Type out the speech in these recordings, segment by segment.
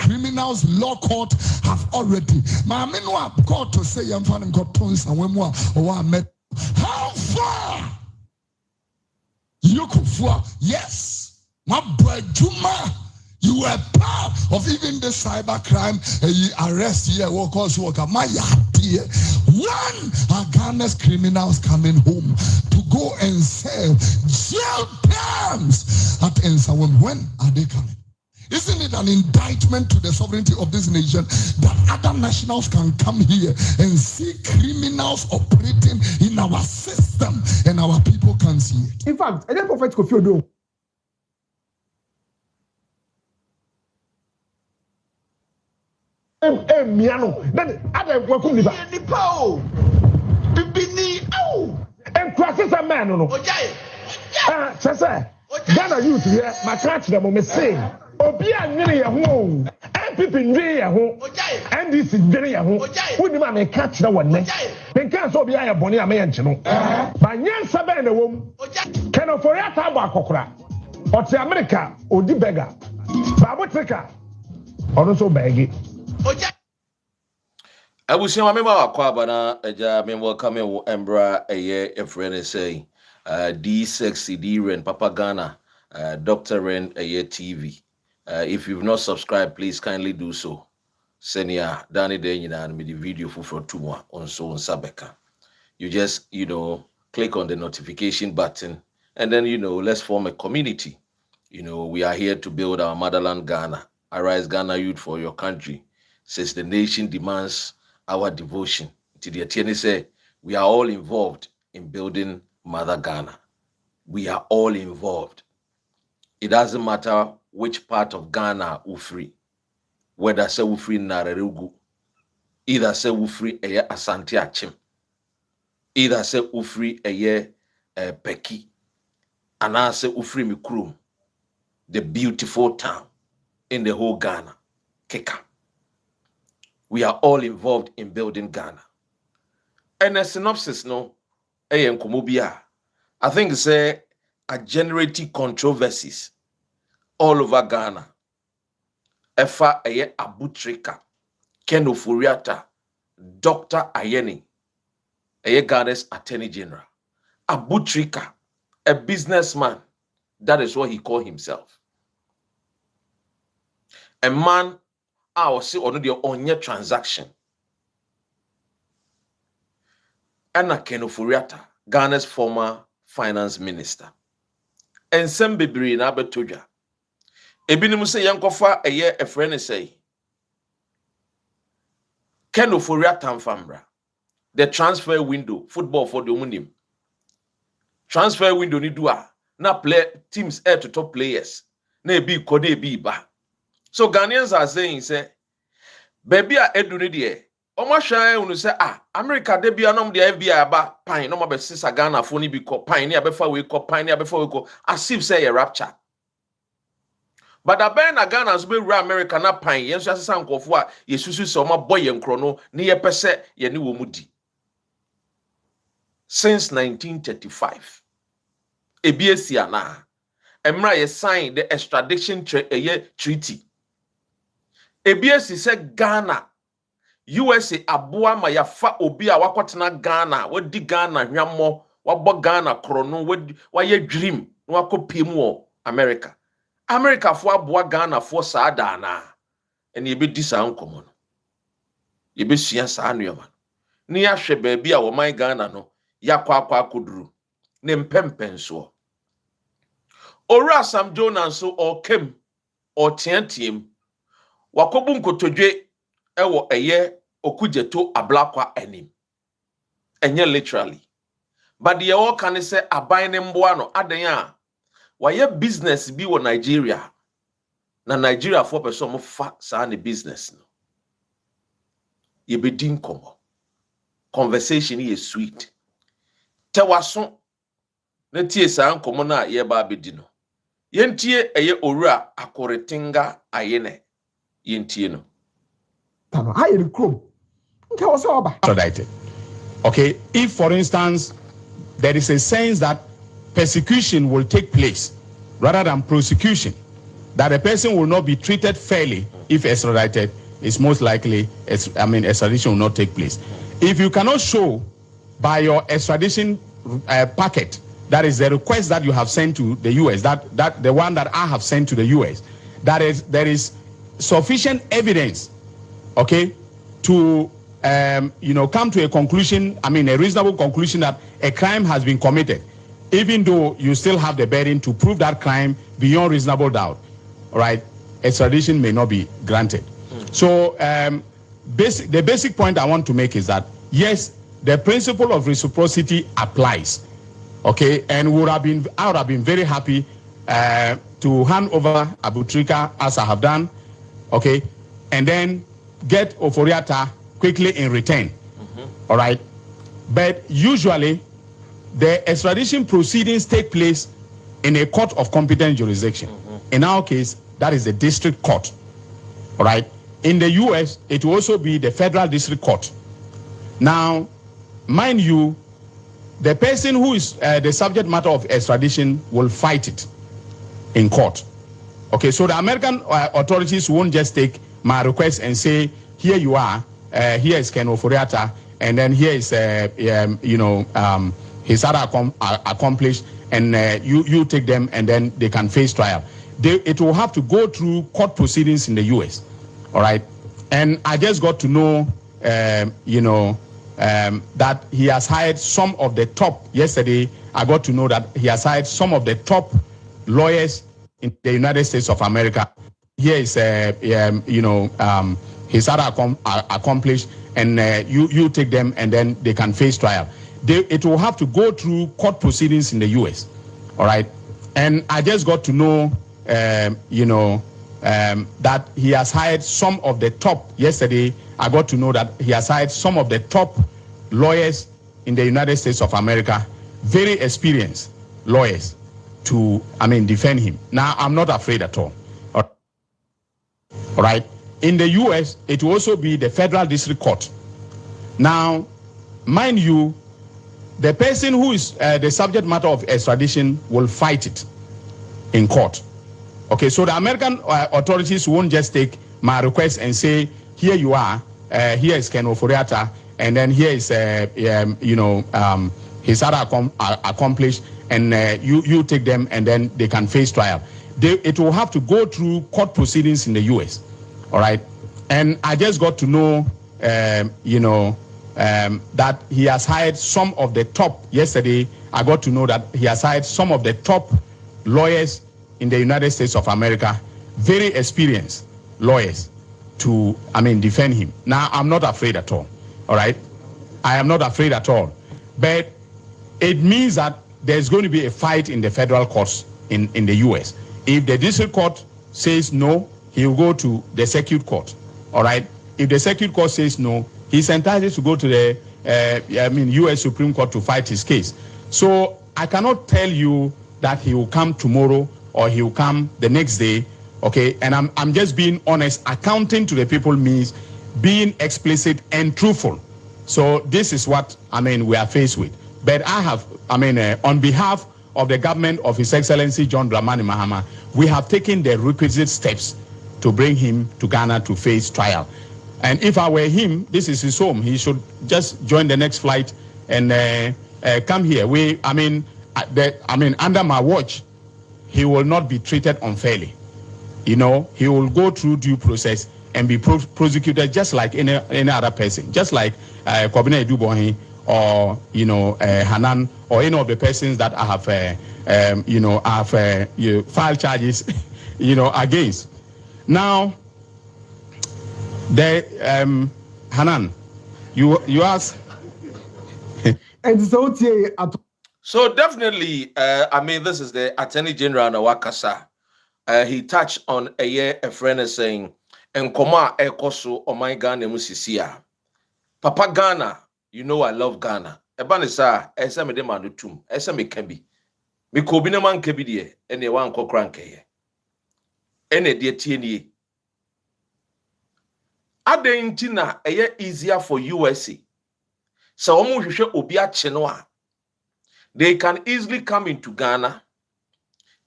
criminals law court have already. Maame no court to say I'm finding God tons and when more or met. How far? Yes. My boy Juma. You were part of even the cyber crime arrest here. When are Ghana's criminals coming home to go and serve jail terms at Ensawem? When are they coming? Isn't it an indictment to the sovereignty of this nation that other nationals can come here and see criminals operating in our system and our people can see it? In fact, I don't prophet Kofi Odo. Miano, then other welcome the Nipo, Bibini, oh, and crosses a man. No, Sasa, Ghana youth here, my catch them on me say, Obia near home, and people near home, and this is very home. Wouldn't I may catch the one neck? Then can't so be a bonny mention. By Yan Saban, the womb, can Ofori-Atta Bakokra, or to America, or the beggar, Abu Trica, or also baggy. Abu Trica, member Aquabana, a men welcome you, Embra, a year, a friend say, D60, D Ren, Papa Ghana, Dr. Ren, a year TV. If you've not subscribed, please kindly do so. Senia, Danny Daniel, and me the video for 2 more on so on Sabeka. You just, click on the notification button, and then, let's form a community. We are here to build our motherland, Ghana. Arise, Ghana youth, for your country. Since the nation demands our devotion. To the Atiene say, we are all involved in building Mother Ghana. We are all involved. It doesn't matter which part of Ghana we free. Whether say we free Narerugu, either say we free a Asante Achim, either say we free a Peki, and I say we free Mikrum, the beautiful town in the whole Ghana, Keka. We are all involved in building Ghana. And a synopsis, I think say a generating controversies all over Ghana. Efa Abu Trica, Ofori-Atta, Dr. Ayine, Ghana's Attorney General. Abu Trica, a businessman, that is what he called himself. A man, I will say, on your transaction. And Ofori-Atta, Ghana's former finance minister. And some baby in Abetoja. Ebinim say yankofa a friend say. Ofori-Atta Famra. The transfer window, football for the Umunim. Transfer window ni dua. Na play teams air to top players. Na be kode be ba. So Ghanaians are saying, say, baby a eduni de. Oma shine unu say, America de bi anom de FBI ba pine no ma be sisa Ghana fo ni bi ko pine ni abefa we ko pine ni abefa we ko as if say a rapture. But aben na Ghana so be ru America na pine yen so asesa nkofo a yesusu so ma boy yen kro no ne ye pese ye ne wo mudi. Since 1935 ebiesi ana emra ye sign the extradition treaty. Ebiesi say Ghana USA aboa ma ya fa obi a wakotena Ghana wadi Ghana hwammo wabo Ghana krono waye dream na wakopiem wo America fo aboa Ghana fo saada na ene yebedi sa nkomo no yebesua sa anuoma ne ya hwe baabi a wo man Ghana no yakwa akoduru ne mpempenso ora Sam Jonah so o kem o tiantiem wakobu nkotodwe ewo okujeto ablakwa anim enye literally but the all can say aban ne mboa no adan a waye business bi wo Nigeria na Nigeria for person mo fa sa ne business no ye be din komo conversation is sweet tewaso na tie sa nkomo na ye ba bedi no yentie owura akoretinga Ayine yentie no okay, if for instance there is a sense that persecution will take place rather than prosecution, that a person will not be treated fairly if extradited, it's most likely, extradition will not take place. If you cannot show by your extradition packet, that is the request that you have sent to the U.S., that the one that I have sent to the U.S., there is sufficient evidence, okay, to come to a conclusion, a reasonable conclusion that a crime has been committed, even though you still have the burden to prove that crime beyond reasonable doubt, all right, extradition may not be granted. So the basic point I want to make is that, yes, the principle of reciprocity applies, okay, and I would have been very happy to hand over Abu Trica as I have done, okay, and then get Ofori-Atta quickly in return, all right. But usually, the extradition proceedings take place in a court of competent jurisdiction. In our case, that is the district court, all right. In the U.S., it will also be the federal district court. Now, mind you, the person who is the subject matter of extradition will fight it in court. Okay, so the American authorities won't just take my request and say, here you are, here is Ken Ofori-Atta, and then here is, his other accomplished, and you take them, and then they can face trial. It will have to go through court proceedings in the U.S., all right? And I just got to know, that he has hired some of the top, yesterday, I got to know that he has hired some of the top lawyers in the United States of America. Here is, his other accomplished, and you take them, and then they can face trial. It will have to go through court proceedings in the U.S., all right? And I just got to know, that he has hired some of the top, yesterday, I got to know that he has hired some of the top lawyers in the United States of America, very experienced lawyers, to, defend him. Now, I'm not afraid at all. All right? In the U.S., it will also be the federal district court. Now, mind you, the person who is the subject matter of extradition will fight it in court. Okay, so the American authorities won't just take my request and say, here you are, here is Ken Ofori-Atta, and then here is, his other accomplished, and you take them, and then they can face trial. It will have to go through court proceedings in the U.S., all right? And I just got to know, that he has hired some of the top, yesterday, I got to know that he has hired some of the top lawyers in the United States of America, very experienced lawyers, to, defend him. Now, I'm not afraid at all right? I am not afraid at all. But it means that there's going to be a fight in the federal courts in the U.S. If the district court says no, he will go to the circuit court, all right? If the circuit court says no, he's entitled to go to the U.S. Supreme Court to fight his case. So I cannot tell you that he will come tomorrow or he will come the next day, okay? And I'm just being honest. Accounting to the people means being explicit and truthful. So this is what, we are faced with. But I have, on behalf of the government of His Excellency John Dramani Mahama, we have taken the requisite steps to bring him to Ghana to face trial. And if I were him, this is his home. He should just join the next flight and come here. Under my watch, he will not be treated unfairly. He will go through due process and be prosecuted just like any other person, just like Kwabena Edubohi or Hanan or any of the persons that I have filed charges against. Now, Hanan, you ask. So definitely, this is the Attorney General Nawakasa. He touched on a friend is saying, "Enkoma ekoso omai Ghana musisia." Papa Ghana, you know I love Ghana. Ebanisa esa me de manutum, esa me kebi. Me kobi na man kebi die, ene wan kokran keye. Ene die tieni. Adentina eye easier for USA. So omu hwehwe obi a chenwa. They can easily come into Ghana,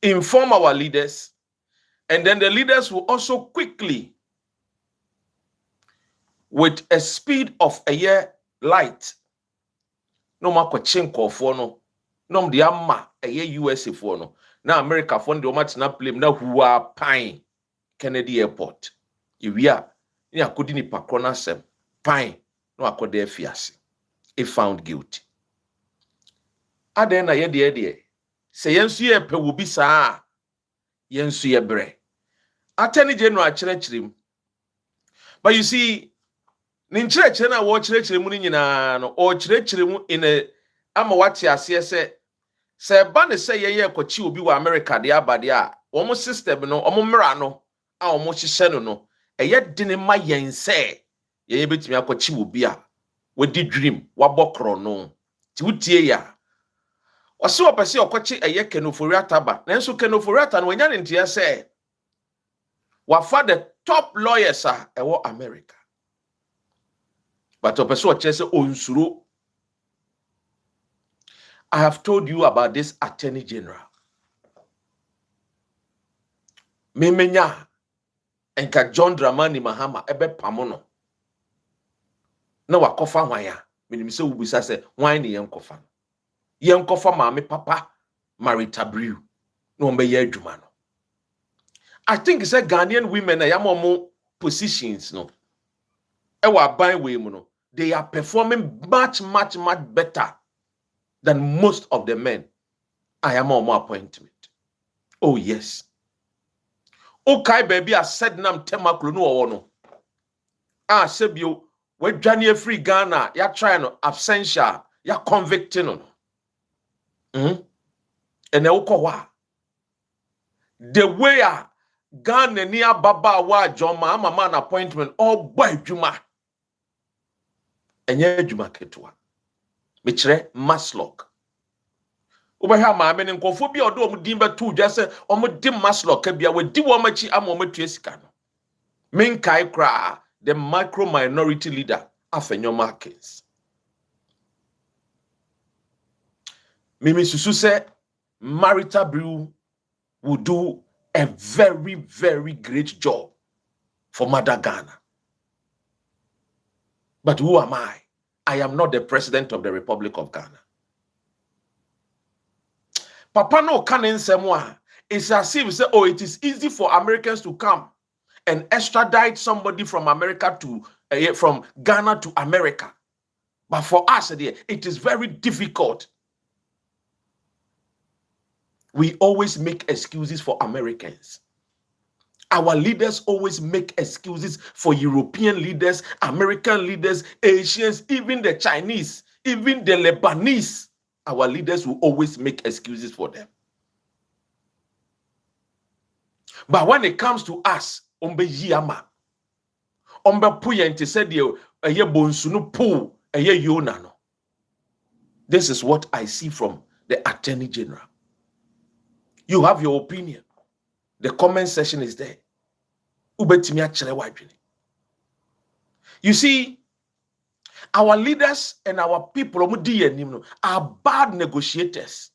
inform our leaders, And then the leaders will also quickly, with a speed of a year light, no more chinko for no the amma a year USA for no. Now America fund the match na play na who are pine Kennedy Airport. If we are couldn't pakrona sem pine no akode fiase. If found guilty. Aden na ye de say yensu ye pe wo bi saa yensu ye bre. Attorney General chire. But you see, ninchire na wo chire mu ni nyina no o chire mu in a ama wate ase se ba ne se ye kwachi obi wa America de abade a wo mo system no o mo mra no a wo mo hihye no eye dine ma yen se ye betimi akwachi obi a wadi dream wabokro no ti wutie ya ose opese okwachi eye Ofori-Atta ba nanso Ofori-Atta no wanya ne ntia se wafa the top lawyers ewo America. But opese ochese onsuro. I have told you about this Attorney General. Memenya enka John Dramani Mahama ebe pamono. Na wakofa hwanya. Minimse ubisa se hwan ne yenkofa. Yenkofa maame papa Marita-Brew. No mbe ye adwuma no. I think it's a Ghanaian women na yamomo positions no. Ewa ban we mu no. They are performing much better than most of the men. I am on my appointment. Oh, yes. Okay, baby, I said nam temaklu no no. Ah, sebio, we Johnny free Ghana, ya trying no absentia, ya convicting no. And wa. The way Ghana near Baba wa John Mama man appointment all boy Juma. Enye Juma ketwa. Michre Maslock. Ubeha maame ne nkofo bi odo omudin betu dwa se omudi Maslock bia wadi wo machi ama ometu esika no. Menkai kra the micro minority leader Afenyo Markins. Mimi susu se Marita-Brew will do a very great job for Mother Ghana. But who am I? I am not the president of the Republic of Ghana. Papa no canin semwa. It's as if say, oh, it is easy for Americans to come and extradite somebody from America to from Ghana to America. But for us, it is very difficult. We always make excuses for Americans. Our leaders always make excuses for European leaders, American leaders, Asians, even the Chinese, even the Lebanese. Our leaders will always make excuses for them. But when it comes to us, ombe yama, ombe puyente said you eye bonsunu pu eye yona no. This is what I see from the Attorney General. You have your opinion. The comment section is there. You see, our leaders and our people are bad negotiators,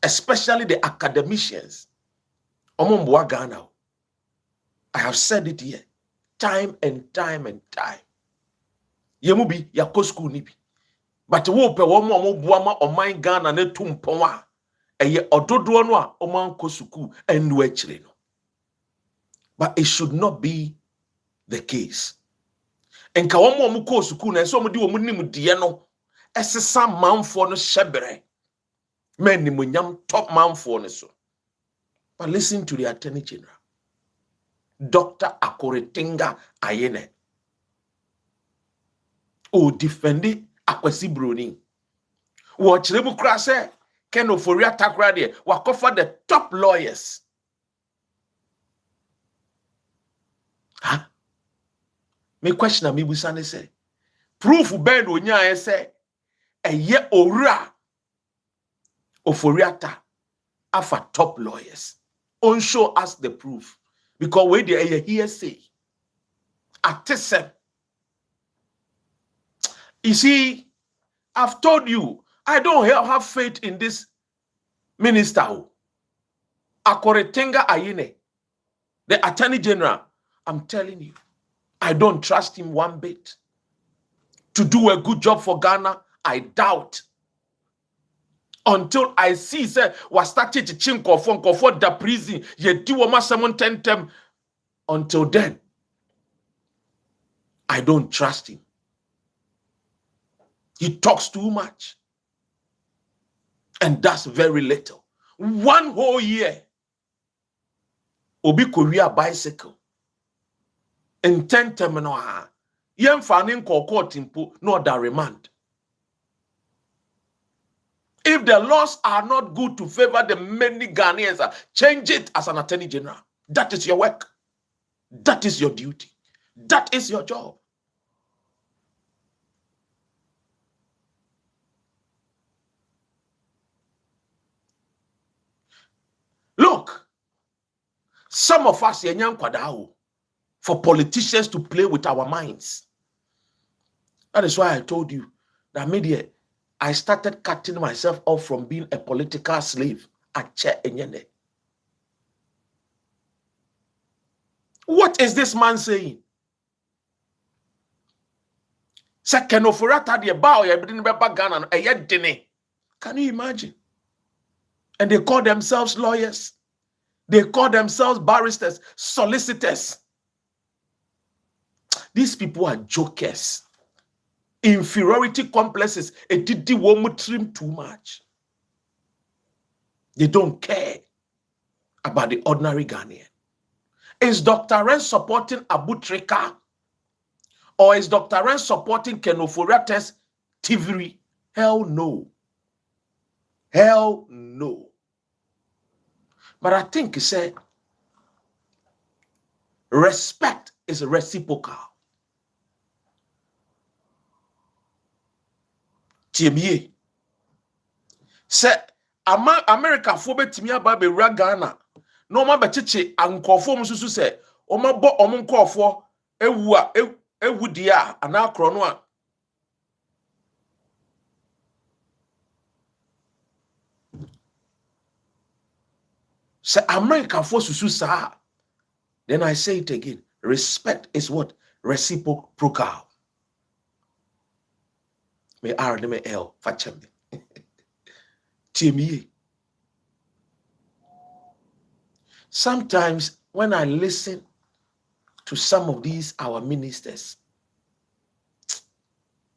especially the academicians. I have said it here time and time. Yemubi yako school nibi, but wo pe wo mo buama oman Ghana ne tumpon eye ododo no a oman ko suku enu akire no. But it should not be the case. Enka wo mo ko suku na so mo di wo nim de no esesa manfo no hyebere men ni monyam top manfo no so. But listen to the Attorney General, Dr. Ofori-Atta Ayine. O defendi Akwesi Broni. Wo chiremu kra se Ken Ofori-Atta kra de wa cover the top lawyers. Huh? Me question me busane say proof ben onya say eye owura Ofori-Atta afa top lawyers. On show us the proof because we dey here say atesem. You see, I've told you I don't have faith in this minister Ofori-Atta Ayine. The Attorney General, I'm telling you, I don't trust him one bit. To do a good job for Ghana, I doubt. Until I see, say, was started to chinko for the prison, ye do a masamon tentem. Until then, I don't trust him. He talks too much. And that's very little. 1 whole year, Obi Korea bicycle. In 10 terminal, yen fanning court impo, not that remand. If the laws are not good to favor the many Ghanaians, change it as an Attorney General. That is your work. That is your duty. That is your job. Look, some of us for politicians to play with our minds. That is why I told you that media, I started cutting myself off from being a political slave at Che Enyene. What is this man saying? Second Ofori-Atta the bow Ghana. Can you imagine? And they call themselves lawyers. They call themselves barristers, solicitors. These people are jokers. Inferiority complexes. It did trim too much. They don't care about the ordinary Ghanaian. Is Dr. Ren supporting Abu Trica? Or is Dr. Ren supporting Ofori-Atta's TV? Hell no. Hell no. But I think he said, respect is reciprocal. Tiemie. Say, America phobe timia ba be Ghana. No ma bechiche ankofo mususu se, o ma bo omunkofo ewu dia ana krono a. Say America for susu sa. Then I say it again. Respect is what? Reciprocal. Me R me L fachem. Timie. Sometimes when I listen to some of these our ministers,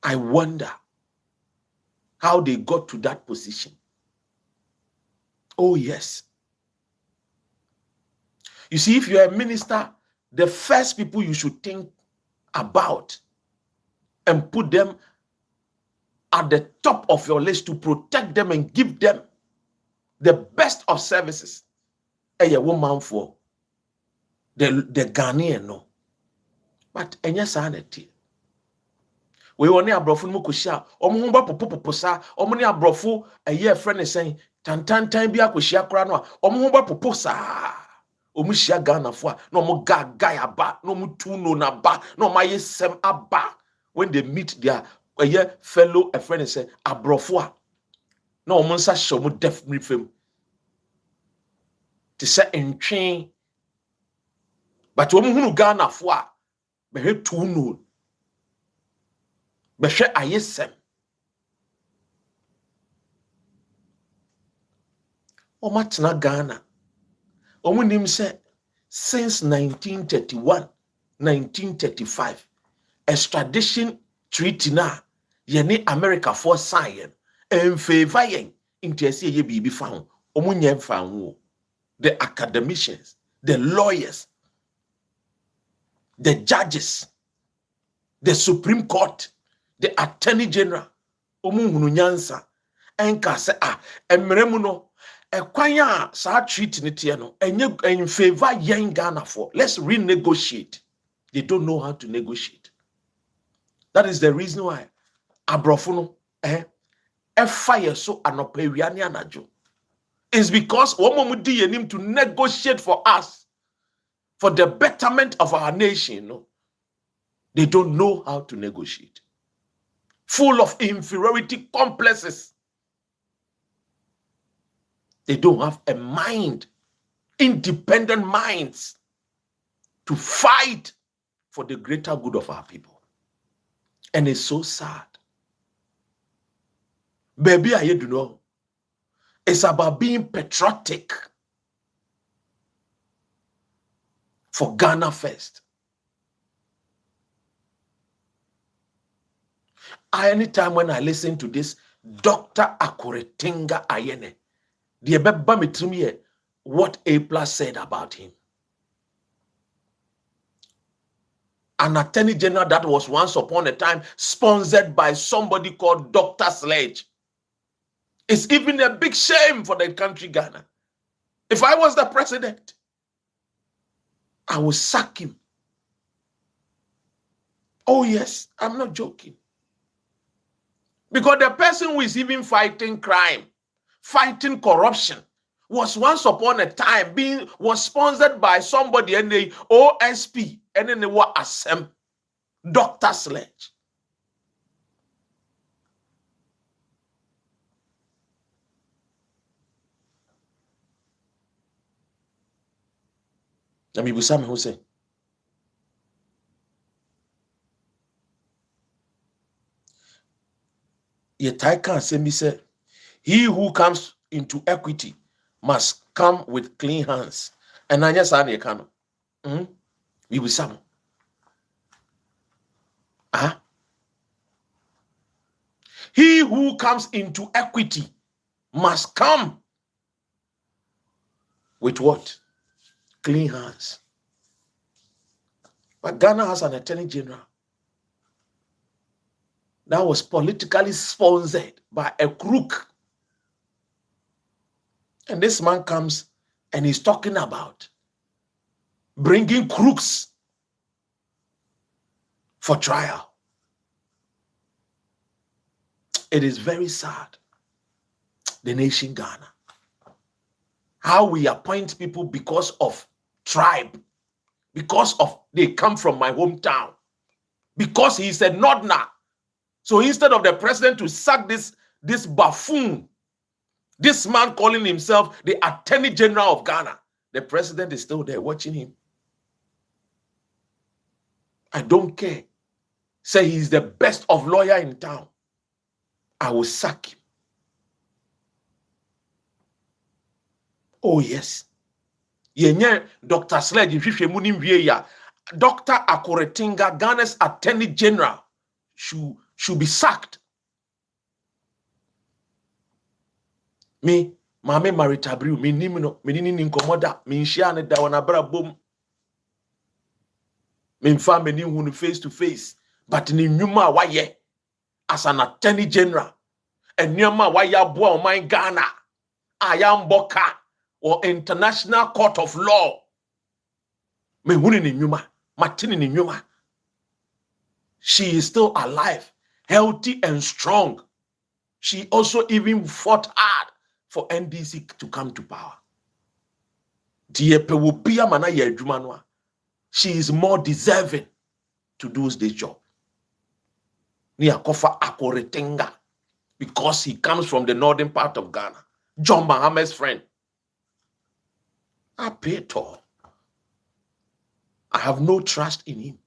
I wonder how they got to that position. Oh yes. You see, if you're a minister, the first people you should think about and put them at the top of your list to protect them and give them the best of services. A woman for the Ghanaian, no. But enya sanity. We only abrofo mu koshia, omo popoposa, omo ni abrofo eye friend saying tantantan bi akoshia kra no a, omo poposa. Omo shia Ghana fo a, no omo gaga aba, no omo tuno na ba, no omo yesem aba when they meet their fellow friend say abrofo a, no omo nsa hye omo def mrifem. To say entwin but omo hunu Ghana fo a be he tuno be hwe ayesem omo tena Ghana omo nim say since 1931 1935 extradition treaty na ye ne America for sign en favor yen interest ye bibi fa ho omo nyem fa ho. The academicians, the lawyers, the judges, the Supreme Court, the Attorney General, omuhunu nyansa, enka se emremu no, ekwanya sa treat ni tie no, enye in favor yen Ghana for. Let's renegotiate. They don't know how to negotiate. That is the reason why abrofo no, fire so anopewiani anajo. Is because Omomudi him to negotiate for us, for the betterment of our nation. No? They don't know how to negotiate. Full of inferiority complexes. They don't have a mind, independent minds. to fight for the greater good of our people. And it's so sad. Baby, I do know. It's about being patriotic for Ghana first. Anytime when I listen to this, Dr. Ofori-Atta Ayine, the Ebeba Mitrumie, what A+ said about him. An attorney general that was once upon a time sponsored by somebody called Dr. Sledge. It's even a big shame for the country Ghana. If I was the president, I would sack him. Oh yes, I'm not joking. Because the person who is even fighting crime, fighting corruption, was once upon a time was sponsored by somebody in the OSP and then they were Assem, Dr. Sledge. Let me be Sam who say. Yetai can say me say, he who comes into equity must come with clean hands. And I just say can. We will Sam. He who comes into equity must come with what? Clean hands. But Ghana has an attorney general that was politically sponsored by a crook. And this man comes and he's talking about bringing crooks for trial. It is very sad. The nation Ghana. How we appoint people because of tribe, because of they come from my hometown, because he is a northerner. So instead of the president to sack this buffoon, this man calling himself the Attorney General of Ghana, the president is still there watching him. I don't care. Say he's the best of lawyer in town. I will sack him. Oh yes. Yenye Dr. Sledge Dr. Ofori-Atta, Ghana's Attorney General, should be sacked. Me, Mame Maritabriu, me nimino, me nini inkomoda, me inshiane da wanabra boom. Me mfa me ni hunu face to face, but ni nyuma waye as an Attorney General. And nyuma waye abua oman Ghana, ayamboka or International Court of Law. Me huni ni nyuma, matini ni nyuma. She is still alive, healthy and strong. She also even fought hard for NDC to come to power. She is more deserving to do this job. Ofori-Atta, because he comes from the northern part of Ghana. John Mahamad's friend. I pay it all. I have no trust in him.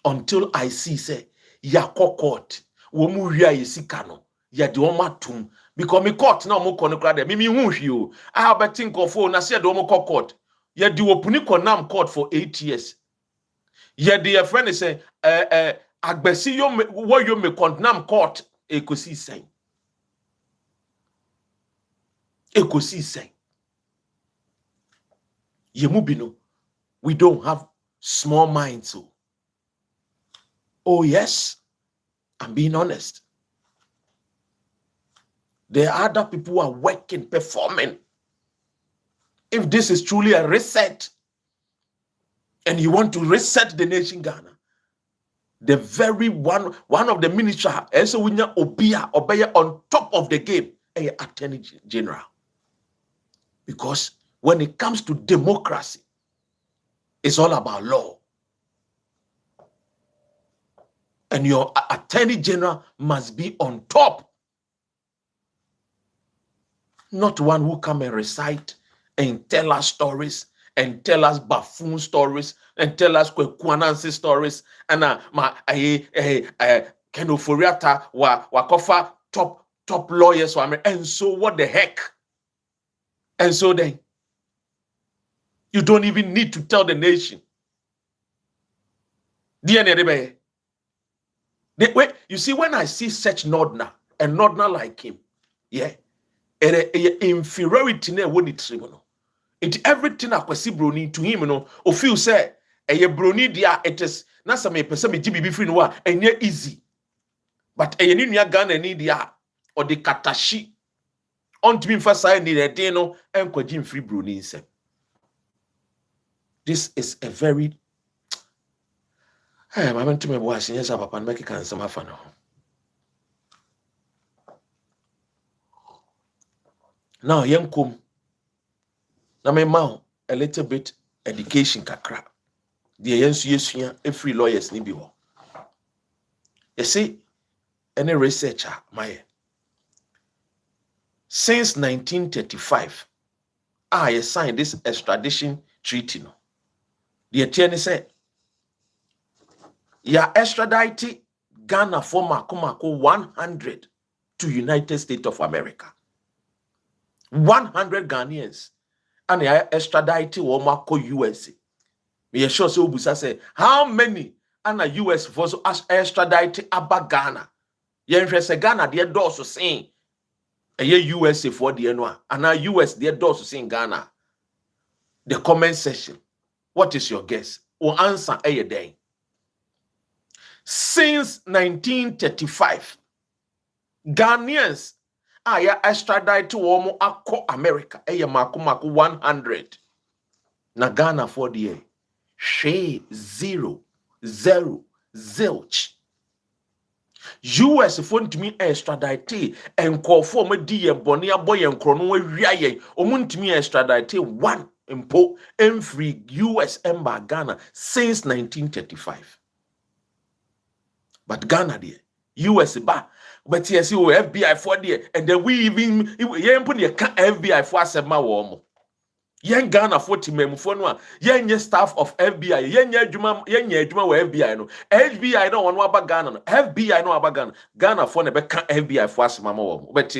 Until I see, say, Yako court, womu ria yesikano, ya di oma tum, because me court na omo kono krade, mimi hunhio. I have a think of na say do omo court. Ya di opuni konam court for 8 years. Ya di a friend say, agbesi yo me wo yo me konam court ekosi sen. Ekosi sen. Yemubino, we don't have small minds so. Oh yes, I'm being honest. There are other people who are working, performing. If this is truly a reset, and you want to reset the nation Ghana, the very one of the ministers, also winya obey on top of the game, a Attorney General. Because when it comes to democracy, it's all about law. And your Attorney General must be on top. Not one who come and recite and tell us stories and tell us buffoon stories and tell us Kwekwanansi stories and my Ken Ofori-Atta wa kofa top lawyers and so what the heck? And so then you don't even need to tell the nation. Wait, you see, when I see such Nordner and Nordner like him, yeah, inferiority ne won it no. It everything akwasi broni to him no, o feel say broni dia it is na some person me gibibi free no a enye easy. But ni nua Ghana ni dia or the katashi on to be emphasize ni the no enkwaji free broni nsem. This is a very I went to my boys and yes, papa and make it can some fun. Now, young kum, na me ma a little bit education kakra. The yes, every lawyers ni bi ho. You see, any researcher, my since 1935, I signed this extradition treaty. No, the attorney said. Ya extradite Ghana for Mako 100 to United States of America. 100 Ghanaians. And ya extradite Mako USA. Me sure say Obusa say how many and a US for so extradite Aba Ghana. Ye say Ghana de doors so saying a USA for the no and a US de doors so saying Ghana. The comment section. What is your guess? Or answer a day. Since 1935, Ghanaians are extradited to America. Mako 100. Na Ghana for the year. Zero. Zilch. US phone to me extradite and call for me dear Bonia boy and Chrono Riaye. Omuntimi extradite one impo free US embassy Ghana since 1935. But Ghana there, US ba, but yes, you FBI for there, and then we even put the FBI for asema womo. Yen Ghana for timem for no, yen staff of FBI, yen juma we FBI no, FBI no one waba Ghana no, FBI no waba Ghana, Ghana for nebe can FBI for asema womo. But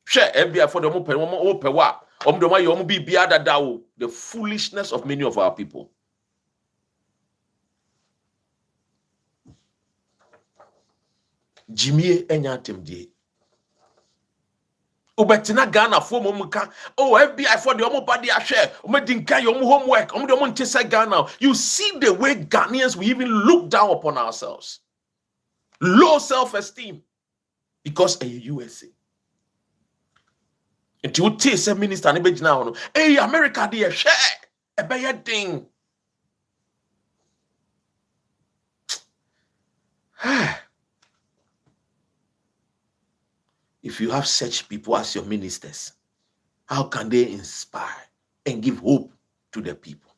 share FBI for the open wa, the way you be biada dawo, the foolishness of many of our people. Jimmy enyatem die. Ubetina Ghana for muka. Oh, FBI for the omobody a share. Umedinka your homework. Ghana. You see the way Ghanaians we even look down upon ourselves. Low self-esteem. Because a USA. Until you taste a minister and now. Hey, America dear share. A bad thing. If you have such people as your ministers, how can they inspire and give hope to the people?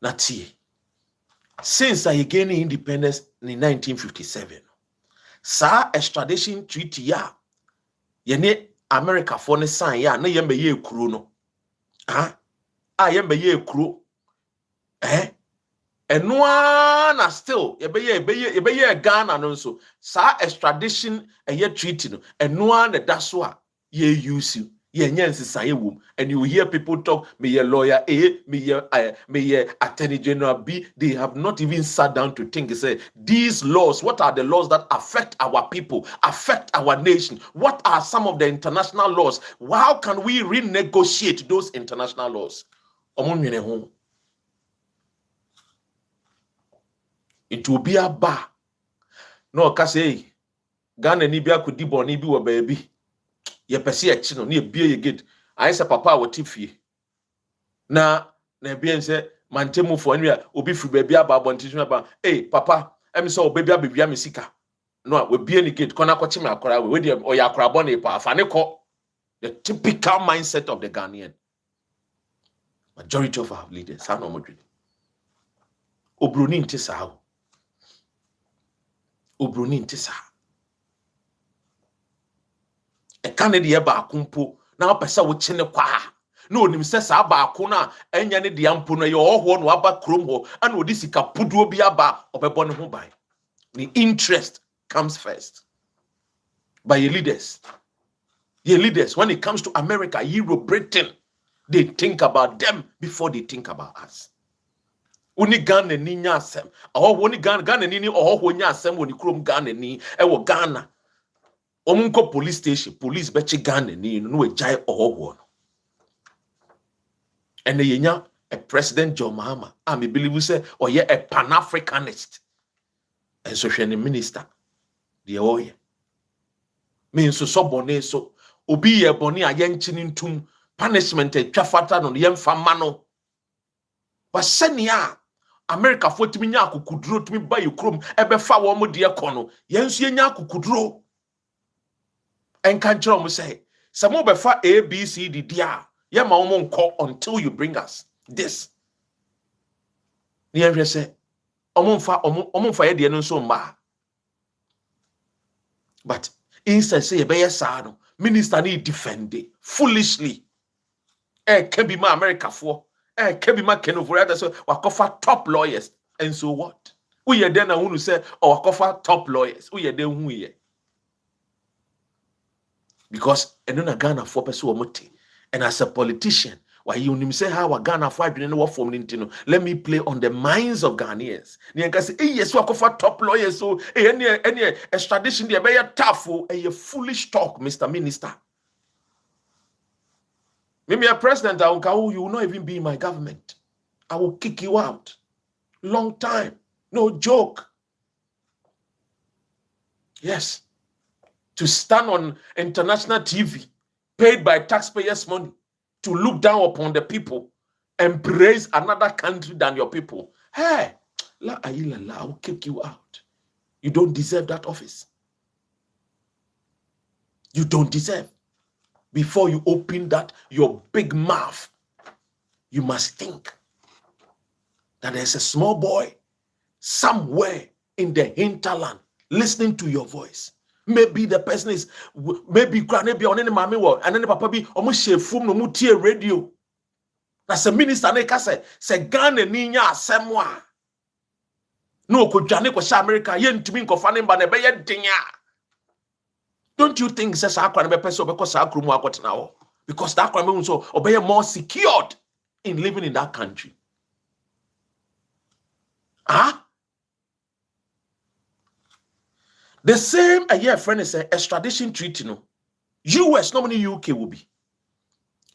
That's it. Since I gained independence in 1957, sa extradition treaty ya yene America for ne sign ya na yembe ye kuro no. Yembe ye kuro. And no still ye Ghana no so sa extradition ye treaty no and no that's why ye use you ye nyense wom and you hear people talk me ye lawyer A me ye attorney general B. They have not even sat down to think. Say these laws, what are the laws that affect our people, affect our nation? What are some of the international laws? How can we renegotiate those international laws? It will be a bar. No, say Ghana ni bia kudi boni bi wo baby. Ye pese e chi no na bia ye gate. I say papa wo tifie. Na bia say mantemu fo anwa obi firi baby aba bonti so ba. Hey papa, em say obabi abia me sika. No, we bia ni gate kona kwachi me akora we dey oya akora boni pa fa ne ko. The typical mindset of the Ghanaian. Majority of our leaders are no modern. Obroni nti sao. Obroni ntisa. E kanedi e ba kumpo na opesa wo chene kwa. Na onim se sa ba akuna enya ne de ampo no ye ohwo no aba krom ho ana odi sika puduo bi aba obebo ne ho ban. The interest comes first. By your leaders. Your leaders, when it comes to America, Europe, Britain, they think about them before they think about us. Uni Ghana ni nya asem. Woni Ghana ni ho nya asem woni krom Ghana ni e wo Ghana. Omunko police station, police bechi Ghana ni no we jai no. And yenya a President John Mahama. I believe we say or ye a Pan-Africanist. And so she minister. The oye. Me so bone so obi ye bone a yenchini ntum punishment e twafata no yemfa ma no. Wa senia America fo timi nya akukuduro timi ba yekrom ebe fa wo mo de ekono yensu nya akukuduro. Enka nkyere mo say se mo be fa ABCD dia ye ma wo nko until you bring us this. Ni ehwe say omfa ye de no so mba. But instead say be sad minister need defend it foolishly. Can be my America for can be my Ofori-Atta so wakofa top lawyers and so what? We are then who say or wakofa top lawyers. We are then who ye because enuna Ghana for person omote and as a politician why you nim say how a Ghana for adwene no form nintino let me play on the minds of Ghanaians. Ni can say yes wakofa top lawyers so any extradition dey be tough a foolish talk Mr. Minister. Maybe a president, you will not even be in my government. I will kick you out. Long time. No joke. Yes. To stand on international TV, paid by taxpayers' money, to look down upon the people and praise another country than your people. Hey, Ayine, I will kick you out. You don't deserve that office. You don't deserve. Before you open that, your big mouth, you must think that there's a small boy somewhere in the hinterland listening to your voice. Maybe the person is, maybe on any mommy world, and then papa be almost share from no mutie radio. That's a minister neka say Ghana ninya asemwa. No ko dwane ko sha America ye ntumi nkofa ne ba na be ye denya. Don't you think says akwa be person because akrumu akotena ho? Because that akwa so obey more secured in living in that country. The same a year friend is a extradition treaty no. US normally UK will be.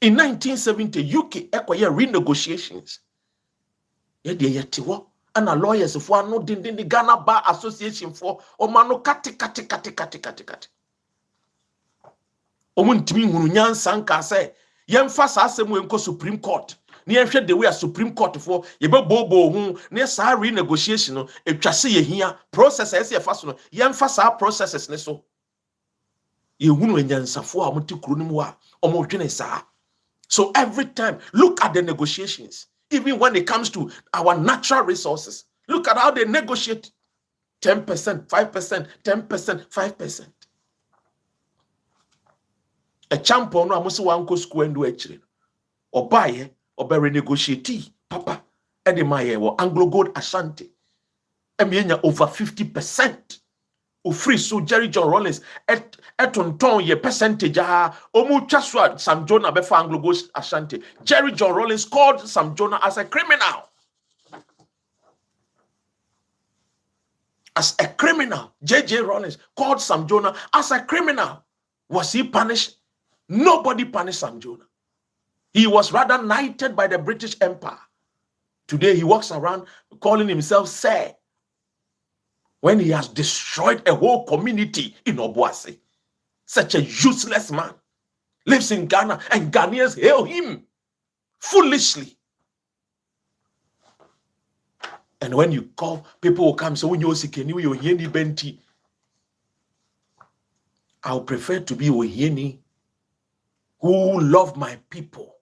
In 1970 UK acquire renegotiations. Yeah de yetiwo and a lawyers for no din the Ghana Bar Association for omano kati. Omuntimi hunu nyansa nka say yemfa sa asemu enko Supreme Court ne yehwe the way a Supreme Court for yebebobo hu ne sa renegotiation no etwase yehia process ese yefa so no yemfa sa processes ne so yehunu enyansafo a muti kuro mu a omodwene sa. So every time look at the negotiations, even when it comes to our natural resources, look at how they negotiate 10%, 5%, 10%, 5%. A champion no amusi wanko school endo echire obaye obe renegotiate papa edemaye wo Anglo Gold Ashanti emienya over 50% free. So Jerry John Rollins etonton ye percentage omu twaswa Sam Jonah be for Anglo Gold Ashanti. Jerry John Rollins called Sam Jonah as a criminal. As a criminal. JJ Rollins called Sam Jonah as a criminal. Was he punished? Nobody punished Sam Jonah. He was rather knighted by the British Empire. Today he walks around calling himself Sir, when he has destroyed a whole community in Obuasi. Such a useless man lives in Ghana and Ghanaians hail him foolishly. And when you call, people will come, so when you can you Oyeni Benti, I would prefer to be Oyeni who love my people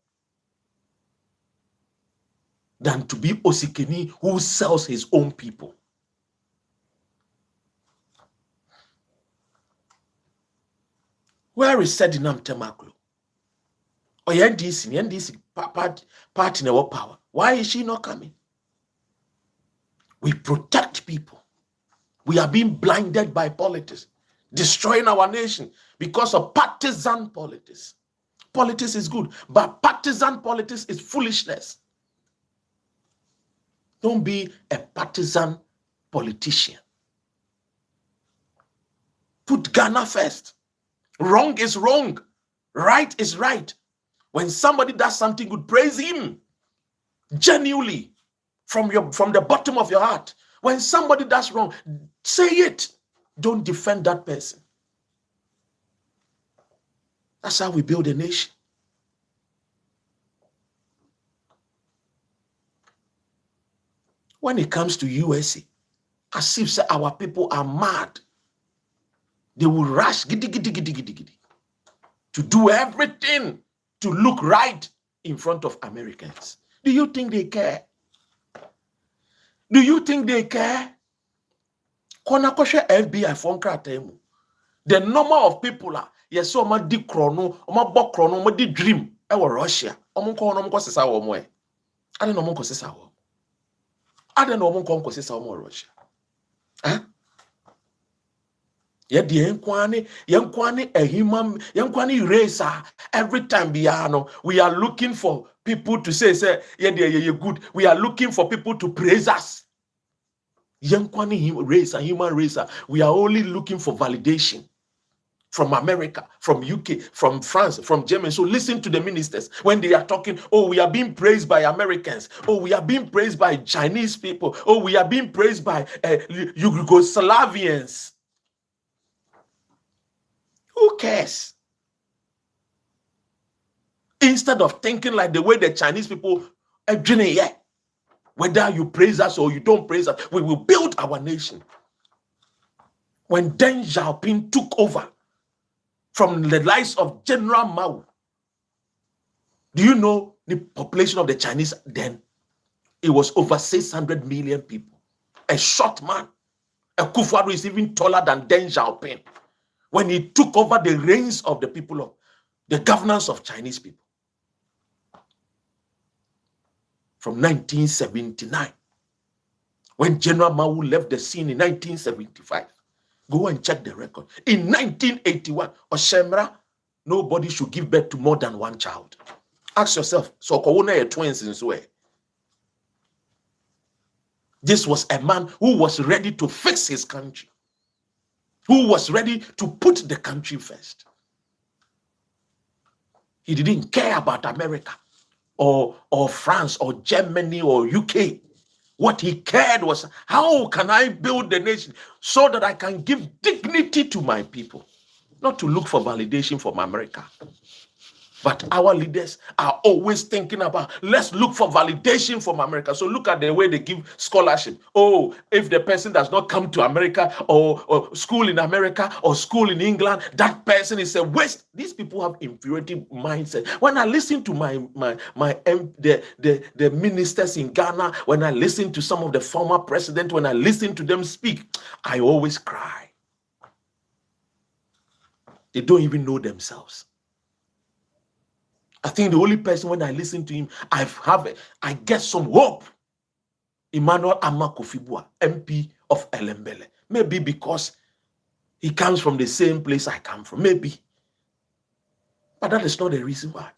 than to be Osikeni who sells his own people. Where is Sedinam Temaklo? Or NDC party in our power. Why is she not coming? We protect people. We are being blinded by politics, destroying our nation because of partisan politics. Politics is good, but partisan politics is foolishness. Don't be a partisan politician. Put Ghana first. Wrong is wrong. Right is right. When somebody does something good, praise him genuinely from the bottom of your heart. When somebody does wrong, say it. Don't defend that person. That's how we build a nation. When it comes to USA, as if our people are mad, they will rush to do everything to look right in front of Americans. Do you think they care? Do you think they care? FBI phone temu. The number of people are yes, so much di chrono, bok chrono, di dream. Russia. I don't know I don't know Russia. Huh? Yenkwani racer every time we are looking for people to say you're good. We are looking for people to praise us. Yenkwani racer, human racer. We are only looking for validation from America, from UK, from France, from Germany. So listen to the ministers when they are talking. Oh, we are being praised by Americans. Oh, we are being praised by Chinese people. Oh, we are being praised by Yugoslavians. Who cares? Instead of thinking like the way the Chinese people are doing, whether you praise us or you don't praise us, we will build our nation. When Deng Xiaoping took over from the likes of General Mao, do you know the population of the Chinese then? It was over 600 million people. A short man. A Kufuor is even taller than Deng Xiaoping. When he took over the reins of the people of the governance of Chinese people from 1979, when General Mao left the scene in 1975, go and check the record. In 1981, Oshemra, nobody should give birth to more than one child. Ask yourself, so Kowona twins in Sue. This was a man who was ready to fix his country, who was ready to put the country first. He didn't care about America or France or Germany or UK. What he cared was, how can I build the nation so that I can give dignity to my people? Not to look for validation from America. But our leaders are always thinking about, let's look for validation from America. So look at the way they give scholarship. Oh, if the person does not come to America or school in America or school in England, that person is a waste. These people have inferiority mindset. When I listen to the ministers in Ghana, when I listen to some of the former presidents, when I listen to them speak, I always cry. They don't even know themselves. I think the only person when I listen to him, I get some hope. Emmanuel Amakofibua, MP of Elembele. Maybe because he comes from the same place I come from. Maybe. But that is not the reason why.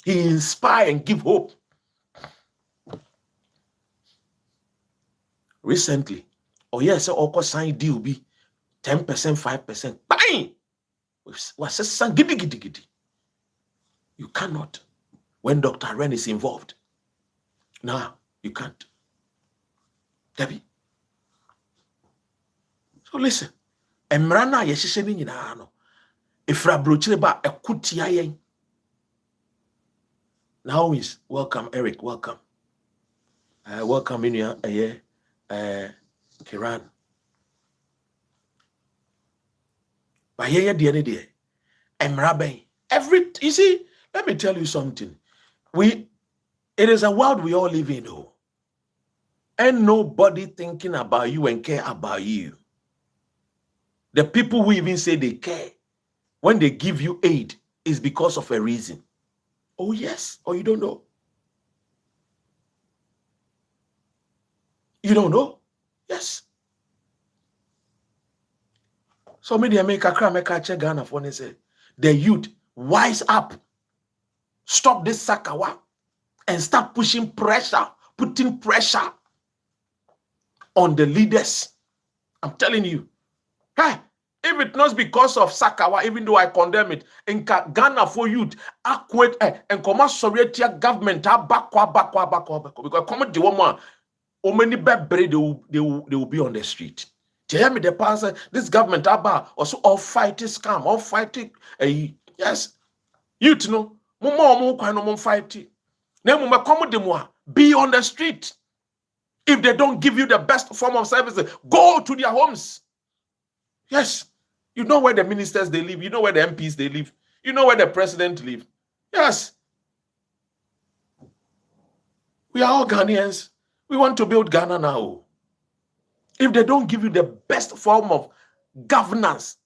He inspires and gives hope. Recently, yes, Oko signed deal be 10%, 5%. Bang! Was a giddy. You cannot. When Dr. Ren is involved. Now, you can't. Debbie. So listen. Emrana yeshishe ni nyina no. Ifra brochire ba ekutia yen. Now is welcome, Eric. Welcome. Welcome in here. Kiran. But here the Emraben. You see, let me tell you something. It is a world we all live in, and nobody thinking about you and care about you. The people who even say they care, when they give you aid, it's because of a reason. Oh, yes. Or you don't know. You don't know? Yes. So maybe I make a cry, make a check Ghana for and say, the youth, wise up. Stop this sakawa and start putting pressure on the leaders. I'm telling you. Hey, if it not because of Sakawa, even though I condemn it, in Ghana for youth, I quit and come Soviet government, because come the woman, how many they will be on the street. Tell me the pastor, this government also all fighting scam, all fighting. Yes, youth no, more fighting. Be on the street. If they don't give you the best form of services, go to their homes. Yes. You know where the ministers they live. You know where the MPs they live. You know where the president live. Yes. We are all Ghanaians. We want to build Ghana now. If they don't give you the best form of governance,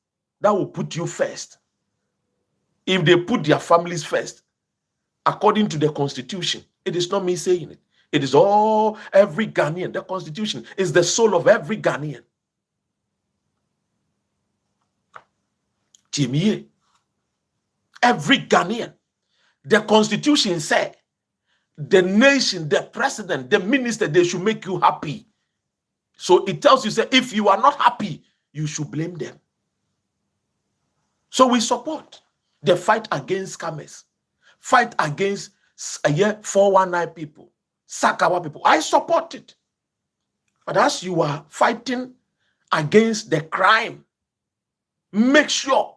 that will put you first. If they put their families first, according to the constitution, it is not me saying it. It is all every Ghanaian. The constitution is the soul of every Ghanaian. Timie, every Ghanaian. The constitution said the nation, the president, the minister, they should make you happy. So it tells you, say, if you are not happy, you should blame them. So we support the fight against scammers, fight against 419 people, Sakawa people. I support it. But as you are fighting against the crime, make sure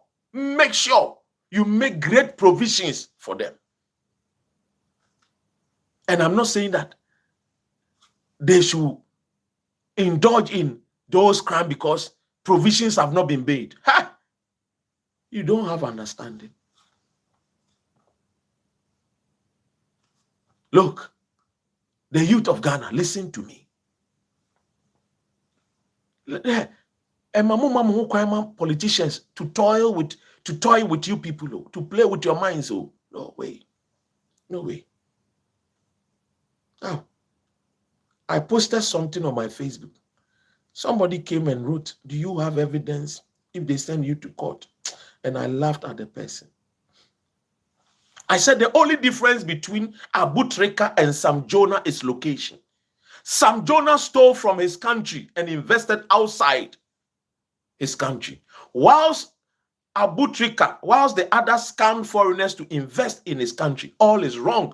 you make great provisions for them. And I'm not saying that they should indulge in those crimes because provisions have not been made. Ha! You don't have understanding. Look, the youth of Ghana, listen to me. Politicians to toy with you people, to play with your minds. Oh, no way. No way. Now, I posted something on my Facebook. Somebody came and wrote, do you have evidence if they send you to court? And I laughed at the person. I said the only difference between Abu Trica and Sam Jonah is location. Sam Jonah stole from his country and invested outside his country. Whilst Abu Trica, whilst the others scam foreigners to invest in his country, all is wrong.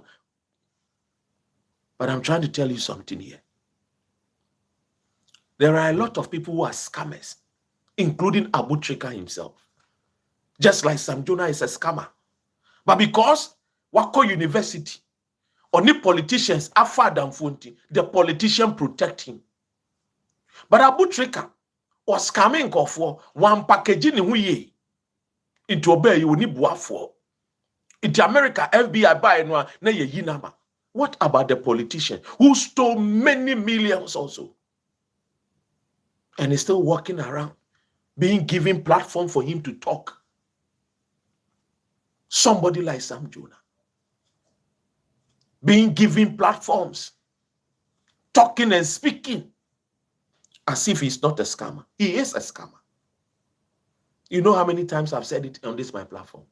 But I'm trying to tell you something here. There are a lot of people who are scammers, including Abu Trica himself. Just like Sam Jonah is a scammer. But because Wako University, only politicians are far than Fonti, the politician protect him. But Abu Trica was scamming for one packaging in into obey you need for. It's America FBI buy na ye yinama. What about the politician who stole many millions also? And is still walking around, being given platform for him to talk. Somebody like Sam Jonah, being given platforms, talking and speaking as if he's not a scammer. He is a scammer. You know how many times I've said it on this my platform?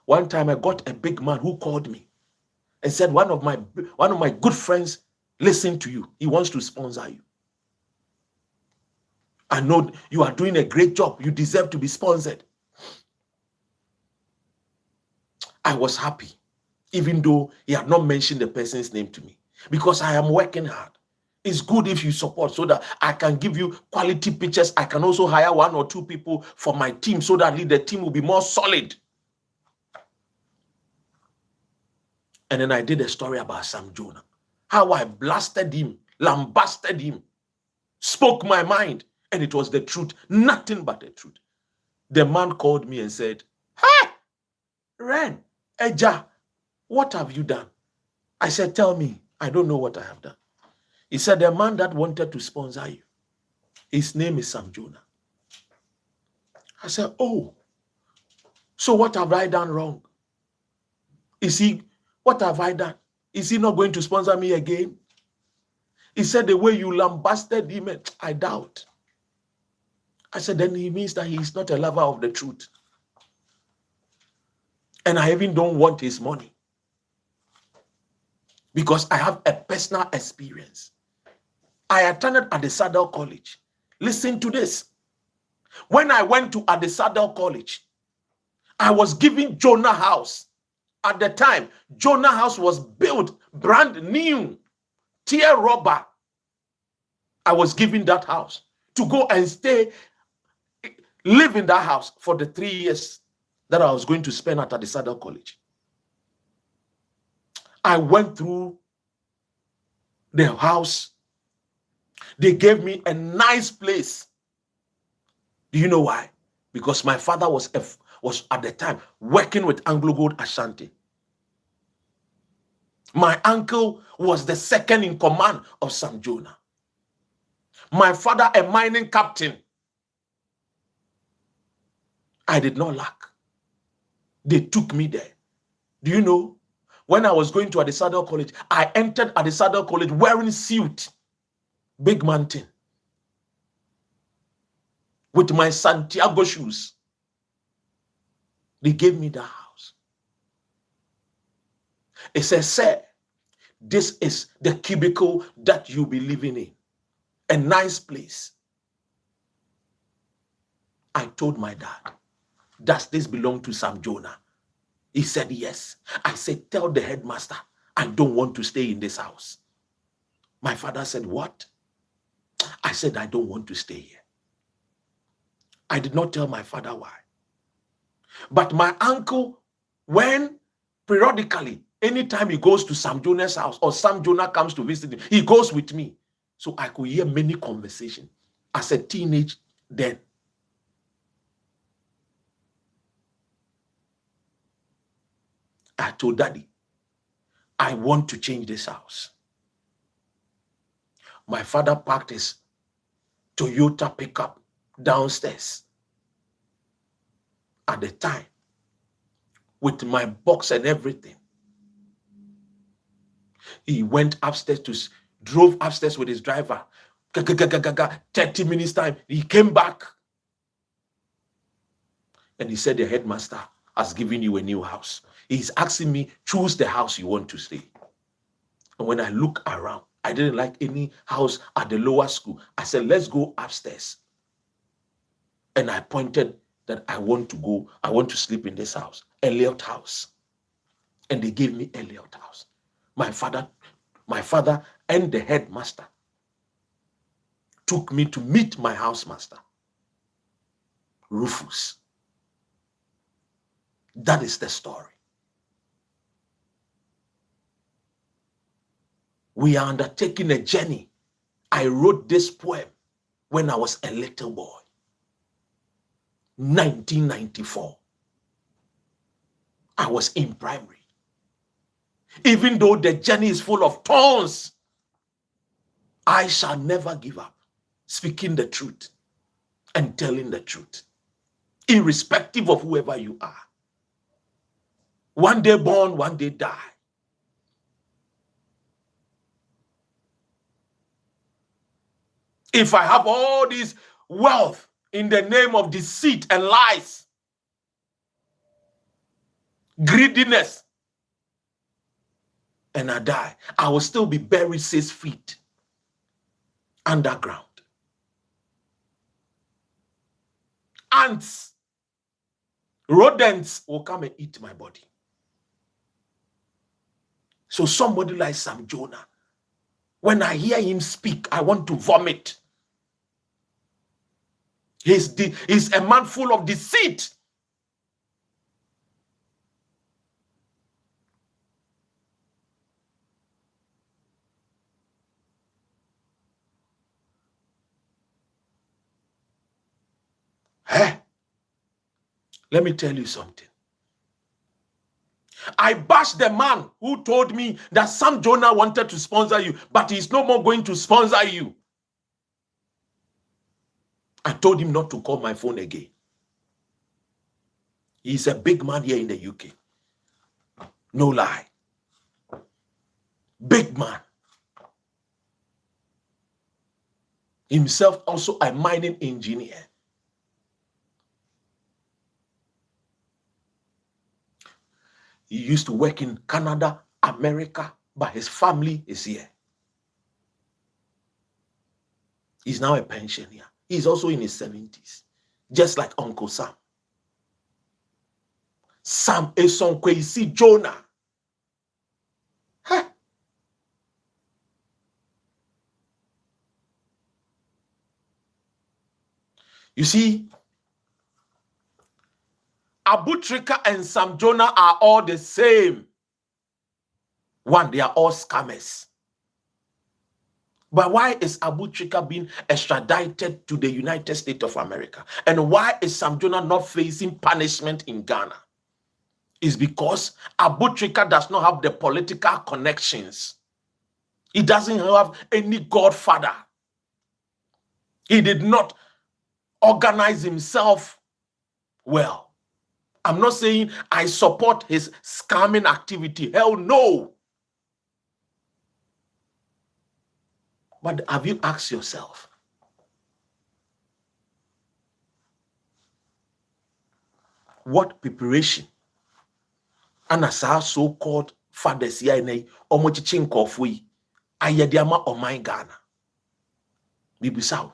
One time I got a big man who called me and said, one of my good friends listen to you. He wants to sponsor you. I know you are doing a great job. You deserve to be sponsored. I was happy, even though he had not mentioned the person's name to me, because I am working hard. It's good if you support so that I can give you quality pictures. I can also hire 1 or 2 people for my team so that the team will be more solid. And then I did a story about Sam Jonah, how I blasted him, lambasted him, spoke my mind, and it was the truth, nothing but the truth. The man called me and said, "Hey, Ren, Eja, what have you done?" I said, "Tell me." I don't know what I have done. He said, "The man that wanted to sponsor you, his name is Sam Jonah." I said, oh, so what have I done wrong? What have I done? Is he not going to sponsor me again? He said, the way you lambasted him, I doubt. I said, then he means that he is not a lover of the truth. And I even don't want his money. Because I have a personal experience. I attended at the Saddle College. Listen to this. When I went to at the Saddle College, I was given Jonah House. At the time, Jonah House was built brand new, tier rubber. I was given that house to go and live in that house for the 3 years that I was going to spend at the Saddle College. I went through the house. They gave me a nice place. Do you know why? Because my father was at the time working with Anglo Gold Ashanti. My uncle was the second in command of Sam Jonah. My father, a mining captain. I did not lack. They took me there. Do you know? When I was going to Saddle College, I entered Saddle College wearing suit, big mountain, with my Santiago shoes. They gave me the house. It says, sir, this is the cubicle that you'll be living in. A nice place. I told my dad, does this belong to Sam Jonah? He said, yes. I said, tell the headmaster, I don't want to stay in this house. My father said, what? I said, I don't want to stay here. I did not tell my father why. But my uncle, when periodically, anytime he goes to Sam Jonah's house or Sam Jonah comes to visit him, he goes with me. So I could hear many conversations as a teenage then. I told Daddy, I want to change this house. My father parked his Toyota pickup downstairs at the time with my box and everything. He went upstairs drove upstairs with his driver. 30 minutes time, he came back. And he said, the headmaster has given you a new house. He's asking me, choose the house you want to stay. And when I look around, I didn't like any house at the lower school. I said, let's go upstairs. And I pointed that I want to sleep in this house, Elliot House. And they gave me Elliot House. My father and the headmaster took me to meet my housemaster, Rufus. That is the story. We are undertaking a journey. I wrote this poem when I was a little boy. 1994. I was in primary. Even though the journey is full of thorns, I shall never give up speaking the truth and telling the truth, irrespective of whoever you are. One day born, one day die. If I have all this wealth in the name of deceit and lies, greediness, and I die, I will still be buried 6 feet underground. Ants, rodents will come and eat my body. So somebody like Sam Jonah, when I hear him speak, I want to vomit. He's a man full of deceit. Let me tell you something. I bashed the man who told me that Sam Jonah wanted to sponsor you, but he's no more going to sponsor you. I told him not to call my phone again. He's a big man here in the UK. No lie. Big man. Himself also a mining engineer. He used to work in Canada, America, but his family is here. He's now a pensioner. He's also in his 70s, just like Uncle Sam. Sam Jonah. Huh? You see, Abu Trica and Sam Jonah are all the same. One, they are all scammers. But why is Abu Trica being extradited to the United States of America? And why is Sam Jonah not facing punishment in Ghana? It's because Abu Trica does not have the political connections. He doesn't have any godfather. He did not organize himself well. I'm not saying I support his scamming activity. Hell no. But have you asked yourself, what preparation and as our so-called fathers here in Omochichin Kofui Ayediama or my Ghana? Bibisao.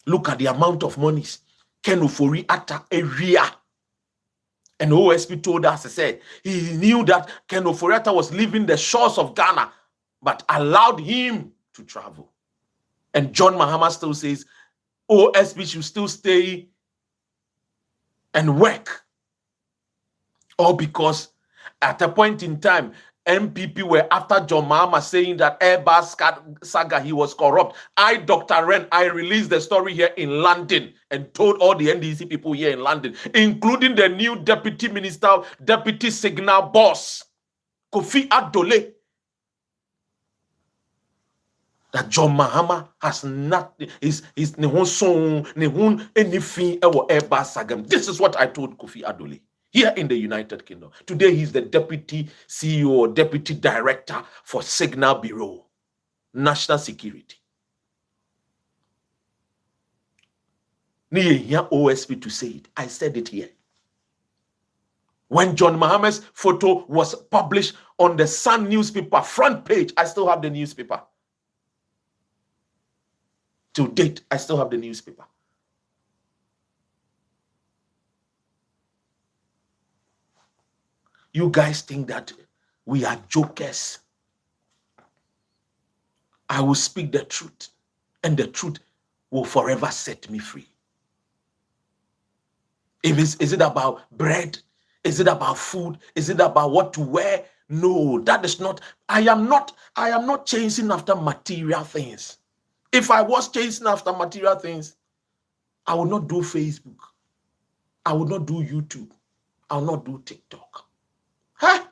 Look at the amount of monies Ken Ofori-Atta area. And OSP told us, he said, he knew that Ken Ofori-Atta was leaving the shores of Ghana, but allowed him to travel. And John Mahama still says, OSP should still stay and work. All because at a point in time, MPP were after John Mahama saying that Airbus saga, he was corrupt. Dr. Ren, I released the story here in London and told all the NDC people here in London, including the new deputy minister, deputy signal boss, Kofi Adole, that John Mahama has not, is anything Airbus saga. This is what I told Kofi Adole. Here in the United Kingdom. Today, he's the deputy CEO or deputy director for Signal Bureau, National Security. Here OSP to say it. I said it here. When John Mahama's photo was published on the Sun newspaper front page, I still have the newspaper. To date, I still have the newspaper. You guys think that we are jokers. I will speak the truth, and the truth will forever set me free. Is it about bread? Is it about food? Is it about what to wear? No, that is not. I am not chasing after material things. If I was chasing after material things, I would not do Facebook. I would not do YouTube. I will not do TikTok. Huh?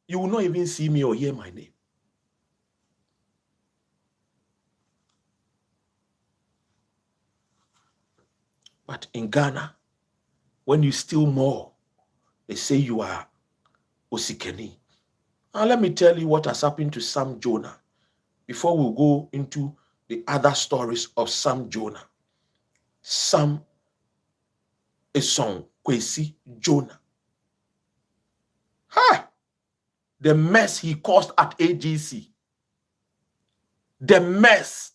You will not even see me or hear my name. But in Ghana, when you steal more, they say you are Osikeni. Now let me tell you what has happened to Sam Jonah before we go into the other stories of Sam Jonah. Sam Kwesi Jonah. Ha! The mess he caused at AGC. The mess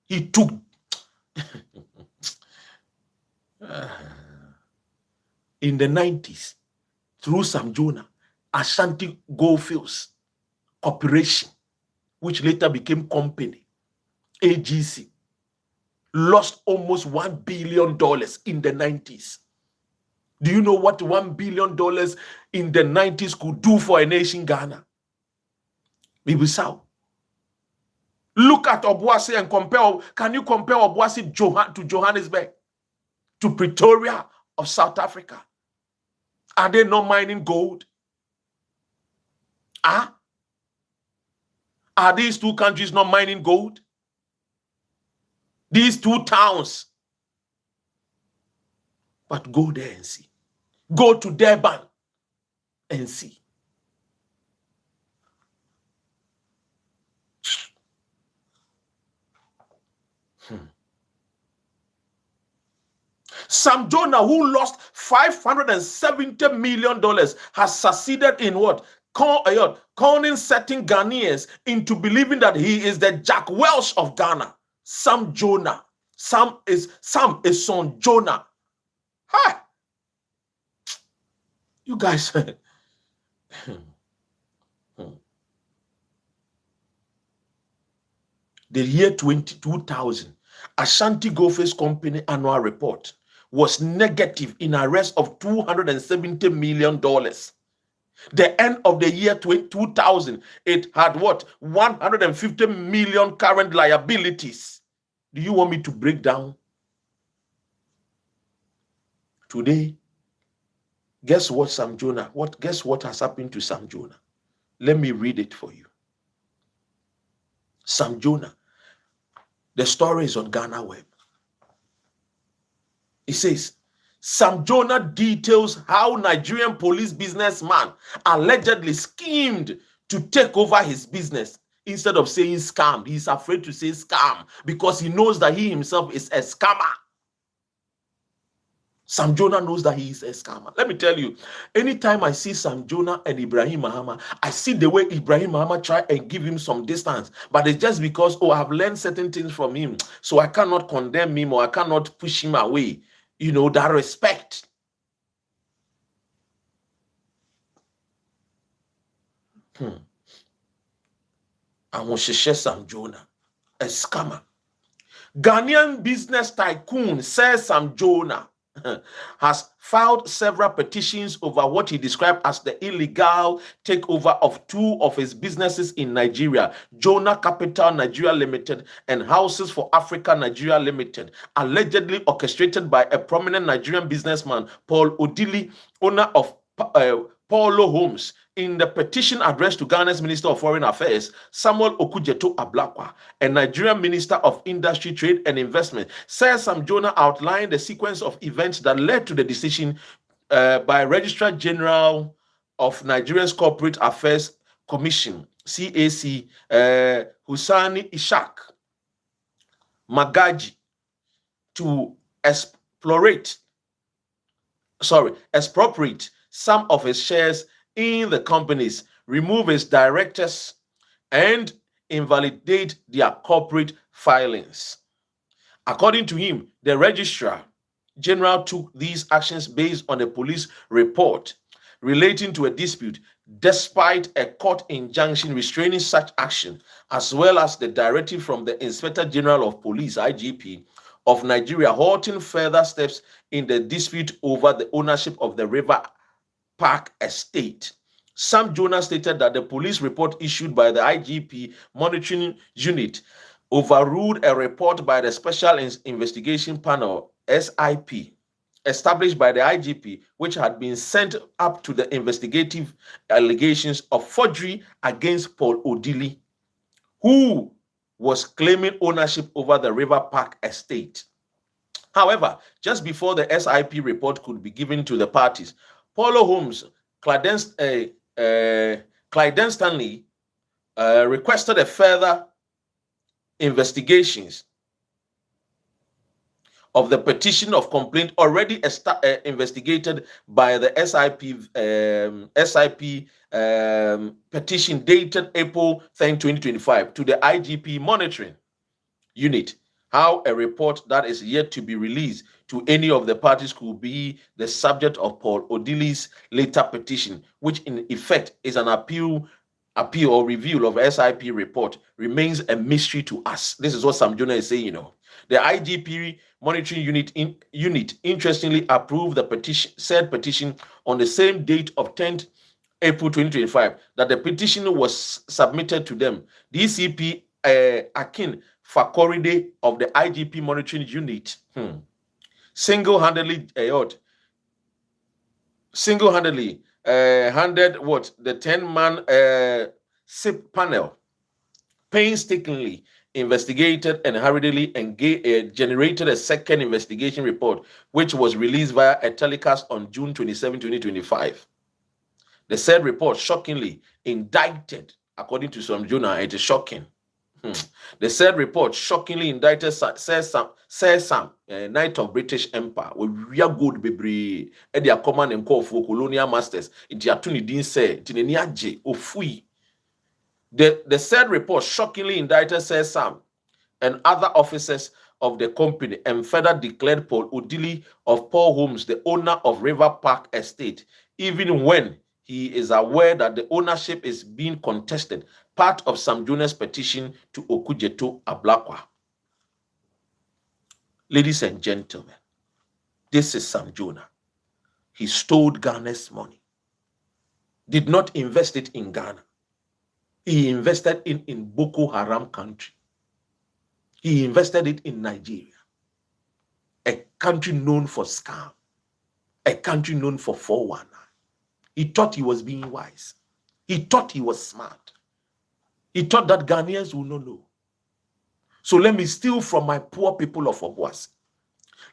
he took. In the 90s, through Sam Jonah, Ashanti Goldfields Corporation, which later became company, AGC, lost almost $1 billion in the 90s. Do you know what $1 billion in the 90s could do for a nation, Ghana? Bibisau. Look at Obuasi and compare. Can you compare Obuasi to Johannesburg, to Pretoria of South Africa? Are they not mining gold? Are these two countries not mining gold? These two towns. But go there and see. Go to Durban and see. Sam Jonah, who lost $570 million, has succeeded in what? Conning certain Ghanaians into believing that he is the Jack Welch of Ghana. Sam Jonah. Sam is son Jonah. Hi. You guys. The year 2000, Ashanti Goldfish Company annual report was negative in arrest of $270 million. The end of the year 2000, it had what? 150 million current liabilities. Do you want me to break down? Today, guess what, Sam Jonah? Guess what has happened to Sam Jonah? Let me read it for you. Sam Jonah. The story is on Ghana Web. It says, Sam Jonah details how Nigerian police businessman allegedly schemed to take over his business. Instead of saying scam, he's afraid to say scam because he knows that he himself is a scammer. Sam Jonah knows that he is a scammer. Let me tell you, anytime I see Sam Jonah and Ibrahim Mahama, I see the way Ibrahim Mahama try and give him some distance. But it's just because, I have learned certain things from him. So I cannot condemn him or I cannot push him away. You know, that respect. I want to share Sam Jonah, a scammer. Ghanaian business tycoon says Sam Jonah has filed several petitions over what he described as the illegal takeover of two of his businesses in Nigeria, Jonah Capital Nigeria Limited and Houses for Africa Nigeria Limited, allegedly orchestrated by a prominent Nigerian businessman, Paul Odili, owner of Polo Homes. In the petition addressed to Ghana's Minister of Foreign Affairs, Samuel Okudzeto Ablakwa, and Nigerian Minister of Industry, Trade and Investment, says Sam Jonah outlined the sequence of events that led to the decision by Registrar General of Nigeria's Corporate Affairs Commission, CAC, Husani Ishak Magaji, to expropriate some of his shares in the companies, remove his directors, and invalidate their corporate filings. According to him, the Registrar General took these actions based on a police report relating to a dispute, despite a court injunction restraining such action, as well as the directive from the Inspector General of Police, IGP, of Nigeria, halting further steps in the dispute over the ownership of the River Park Estate. Sam Jonah stated that the police report issued by the IGP Monitoring Unit overruled a report by the Special Investigation Panel, SIP, established by the IGP, which had been sent up to the investigative allegations of forgery against Paul Odili, who was claiming ownership over the River Park Estate. However, just before the SIP report could be given to the parties, Polo Homes, Clyden Stanley, requested a further investigations of the petition of complaint already investigated by the SIP petition dated April 10, 2025 to the IGP Monitoring Unit. How a report that is yet to be released to any of the parties could be the subject of Paul Odili's later petition, which in effect is an appeal or review of SIP report, remains a mystery to us. This is what Sam Jonah is saying, The IGP Monitoring Unit interestingly approved the said petition on the same date of 10th April 2025 that the petition was submitted to them. DCP Akin Fakoride of the IGP Monitoring Unit single-handedly handed the 10-man SIP panel painstakingly investigated and hurriedly generated a second investigation report, which was released via a telecast on June 27, 2025. The said report shockingly indicted, according to Sam Jonah, it is shocking. The said report shockingly indicted Sam, Knight of British Empire, with real good baby, and their command and call for colonial masters. It yatuni din say, Tineniaje, Ofui. The said report shockingly indicted Sam and other officers of the company and further declared Paul Odili of Paul Holmes the owner of River Park Estate, even when he is aware that the ownership is being contested, part of Sam Jonah's petition to Okudzeto Ablakwa. Ladies and gentlemen, this is Sam Jonah. He stole Ghana's money, did not invest it in Ghana. He invested it in Boko Haram country. He invested it in Nigeria, a country known for scam, a country known for 419. He thought he was being wise. He thought he was smart. He thought that Ghanaians will not know. So let me steal from my poor people of Obuasi.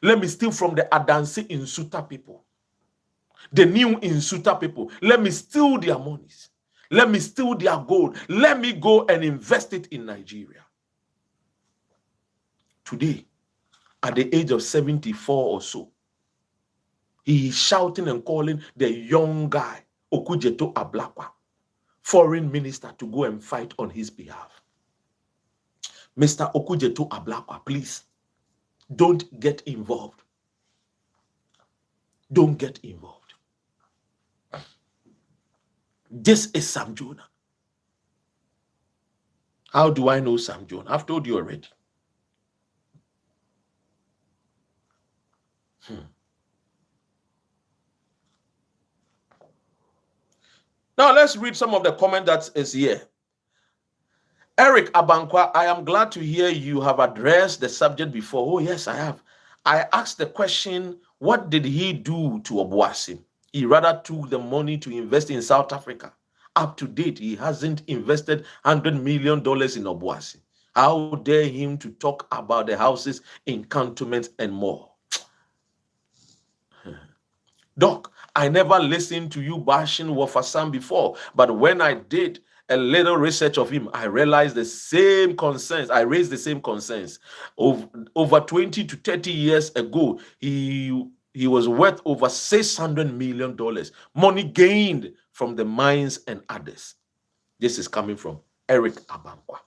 Let me steal from the Adansi Insuta people, the new Insuta people. Let me steal their monies. Let me steal their gold. Let me go and invest it in Nigeria. Today, at the age of 74 or so, he is shouting and calling the young guy, Okudzeto Ablakwa, foreign minister, to go and fight on his behalf. Mr. Okudzeto Ablakwa, please, don't get involved. Don't get involved. This is Sam Jonah. How do I know Sam Jonah? I've told you already. Now let's read some of the comment that is here. Eric Abankwa, I am glad to hear you have addressed the subject before. Oh yes, I have. I asked the question, what did he do to Obuasi? He rather took the money to invest in South Africa. Up to date, he hasn't invested $100 million in Obuasi. How dare him to talk about the houses in cantonments and more? Doc, I never listened to you bashing Wafasam before, but when I did a little research of him, I realized the same concerns. I raised the same concerns. Over 20 to 30 years ago, he was worth over $600 million. Money gained from the mines and others. This is coming from Eric Abankwa.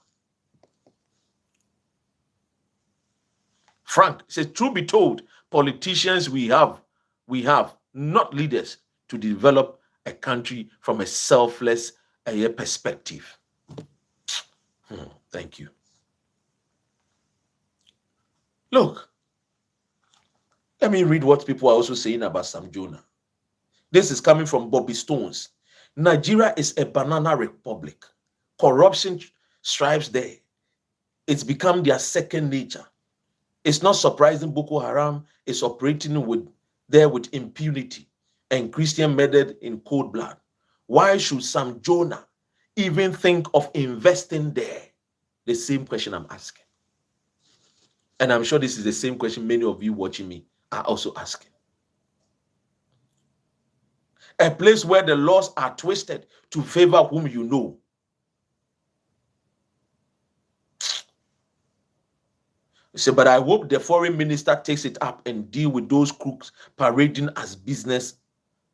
Frank says, truth be told, politicians we have, not leaders, to develop a country from a selfless perspective. Thank you. Look, let me read what people are also saying about Sam Jonah. This is coming from Bobby Stones. Nigeria is a banana republic. Corruption strives there. It's become their second nature. It's not surprising Boko Haram is operating there with impunity and Christian murdered in cold blood. Why should Sam Jonah even think of investing there? The same question I'm asking. And I'm sure this is the same question many of you watching me are also asking. A place where the laws are twisted to favor whom you know. You say, but I hope the foreign minister takes it up and deal with those crooks parading as businessmen.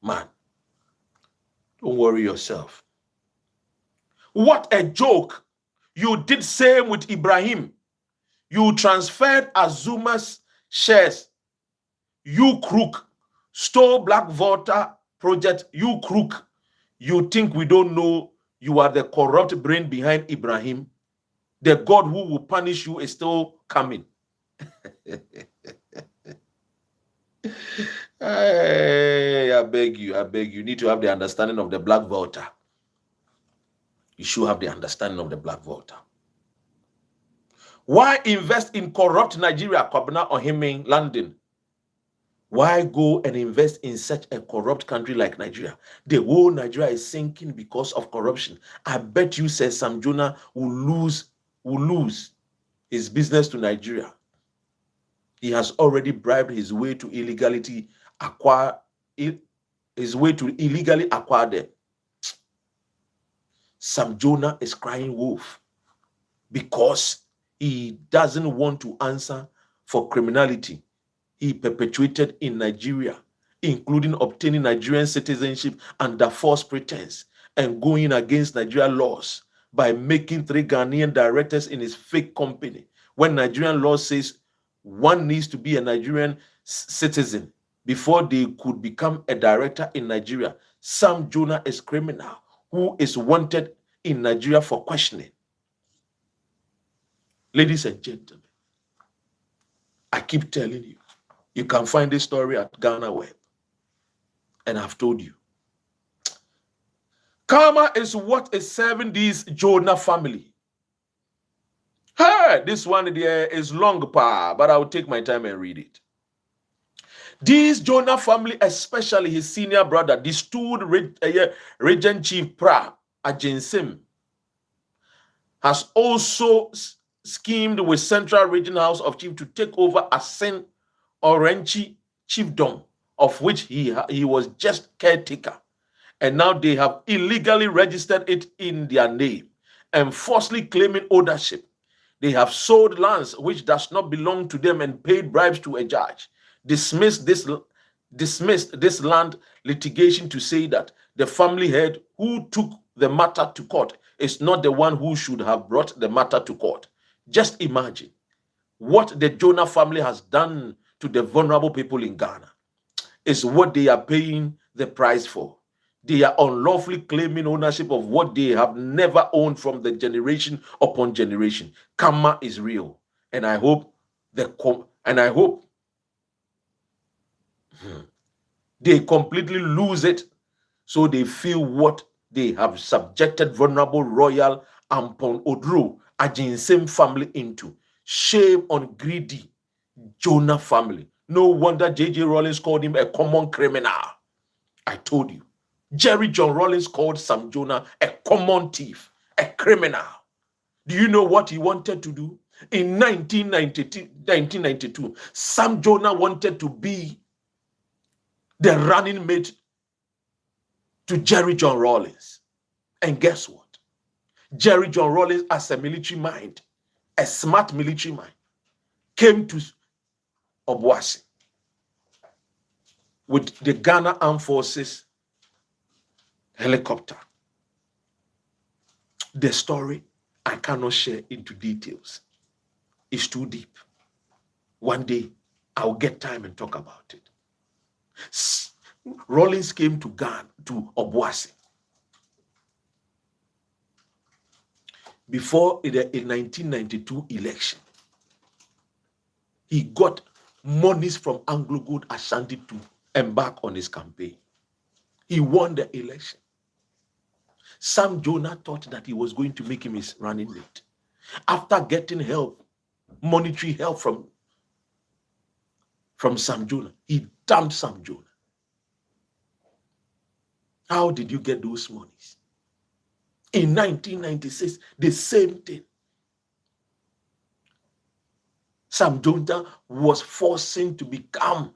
Don't worry yourself. What a joke. You did same with Ibrahim. You transferred Azuma's shares. You crook. Stole Black Water project. You crook. You think we don't know you are the corrupt brain behind Ibrahim? The God who will punish you is still coming. Hey, I beg you, you need to have the understanding of the Black Voter. You should have the understanding of the Black Voter. Why invest in corrupt Nigeria, Kwabena Ohime, London? Why go and invest in such a corrupt country like Nigeria? The whole Nigeria is sinking because of corruption. I bet you, says Sam Jonah, will lose his business to Nigeria. He has already bribed his way to illegally acquire them. Sam Jonah is crying wolf because he doesn't want to answer for criminality he perpetuated in Nigeria, including obtaining Nigerian citizenship under false pretense and going against Nigerian laws by making 3 Ghanaian directors in his fake company when Nigerian law says one needs to be a Nigerian citizen before they could become a director in Nigeria. Sam Jonah is criminal who is wanted in Nigeria for questioning. Ladies and gentlemen, I keep telling you, you can find this story at Ghana Web. And I've told you. Karma is what is serving this Jonah family. Hey, this one there is long, but I'll take my time and read it. This Jonah family, especially his senior brother, the steward Regent Chief Pra Agensim, has also schemed with Central Region House of Chief to take over Asen Orenchi chiefdom, of which he was just caretaker. And now they have illegally registered it in their name and falsely claiming ownership. They have sold lands which does not belong to them and paid bribes to a judge. Dismissed this land litigation to say that the family head who took the matter to court is not the one who should have brought the matter to court. Just imagine what the Jonah family has done to the vulnerable people in Ghana is what they are paying the price for. They are unlawfully claiming ownership of what they have never owned from the generation upon generation. Karma is real, and I hope they completely lose it, so they feel what they have subjected vulnerable royal Ampon Odro Ajinsem family into. Shame on greedy Jonah family. No wonder J.J. Rollins called him a common criminal. I told you. Jerry John Rollins called Sam Jonah a common thief, a criminal. Do you know what he wanted to do? In 1992, Sam Jonah wanted to be the running mate to Jerry John Rollins. And guess what? Jerry John Rollins, as a military mind, a smart military mind, came to Obuasi with the Ghana Armed Forces helicopter. The story I cannot share into details. It's too deep. One day I'll get time and talk about it. Rollins came to Ghana, to Obuasi, before the 1992 election. He got monies from Anglo Gold Ashanti to embark on his campaign. He won the election. Sam Jonah thought that he was going to make him his running mate. After getting help, monetary help from Sam Jonah, he dumped Sam Jonah. How did you get those monies? In 1996, the same thing. Sam Jonah was forcing to become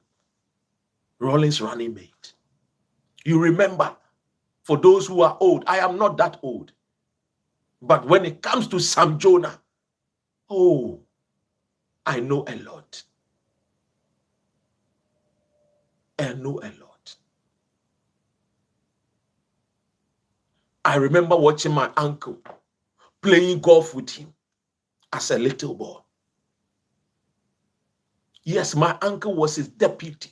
Rollins' running mate. You remember, for those who are old, I am not that old. But when it comes to Sam Jonah, oh, I know a lot. I know a lot. I remember watching my uncle playing golf with him as a little boy. Yes, my uncle was his deputy.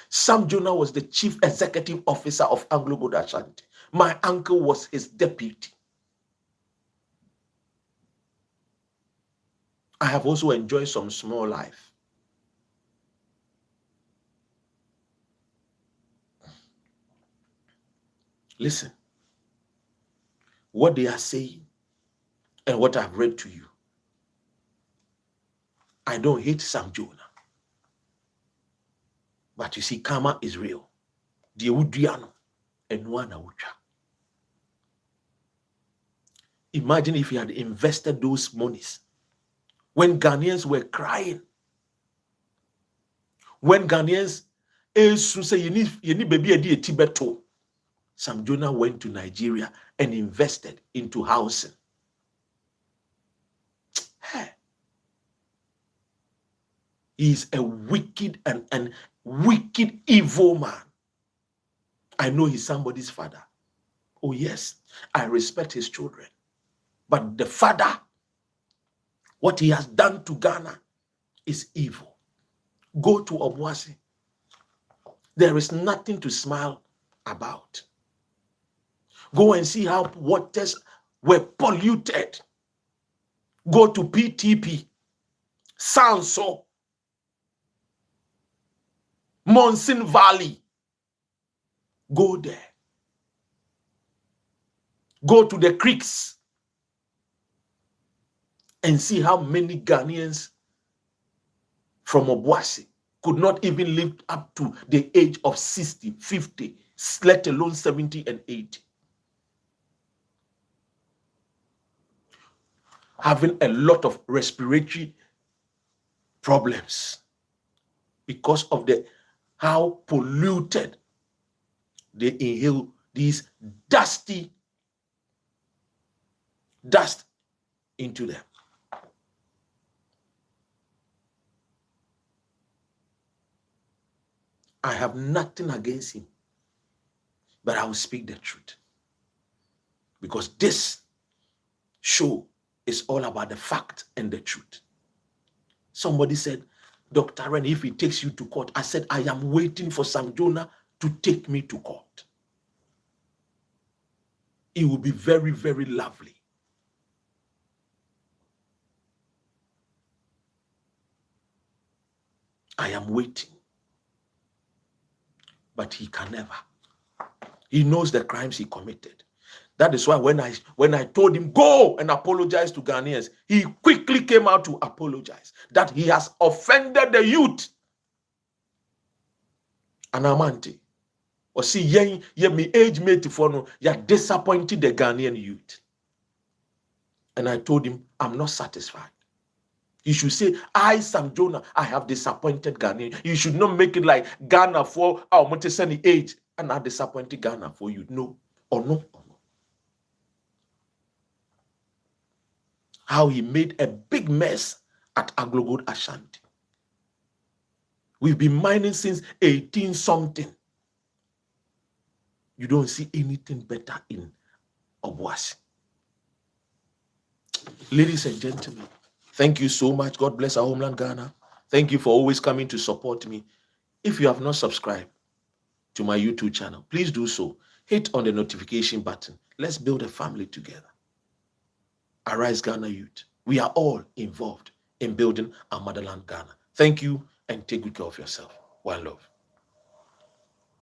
Sam Jonah was the chief executive officer of Anglo Gold Ashanti. My uncle was his deputy. I have also enjoyed some small life. Listen, what they are saying and what I've read to you, I don't hate Sam Jonah. But you see, karma is real. Imagine if he had invested those monies when Ghanaians were crying. When Ghanaians say you need baby a Tibeto. Sam Jonah went to Nigeria and invested into housing. Hey. He's a wicked and wicked evil man. I know he's somebody's father. Oh yes, I respect his children. But the father, what he has done to Ghana is evil. Go to Obuasi. There is nothing to smile about. Go and see how waters were polluted. Go to PTP, Sanso, Monson Valley. Go there. Go to the creeks and see how many Ghanaians from Obuasi could not even live up to the age of 60, 50, let alone 70 and 80. Having a lot of respiratory problems because of how polluted they inhale these dust into them. I have nothing against him, but I will speak the truth. Because this show is all about the fact and the truth. Somebody said, Dr. Ren, if he takes you to court, I said, I am waiting for Sam Jonah to take me to court. It will be very, very lovely. I am waiting. But he can never. He knows the crimes he committed. That is why when I told him, go and apologize to Ghanaians, he quickly came out to apologize. That he has offended the youth. Anamante. Or see, ye me age mate for no, you disappointed the Ghanaian youth. And I told him, I'm not satisfied. You should say, I, Sam Jonah, I have disappointed Ghana. You should not make it like Ghana for our Montessori age and I disappointed Ghana for you. No, or no, or no. How he made a big mess at Aglogold Ashanti. We've been mining since 18 something. You don't see anything better in Obuasi. Ladies and gentlemen, thank you so much. God bless our homeland, Ghana. Thank you for always coming to support me. If you have not subscribed to my YouTube channel, please do so. Hit on the notification button. Let's build a family together. Arise Ghana Youth. We are all involved in building our motherland, Ghana. Thank you and take good care of yourself. One love.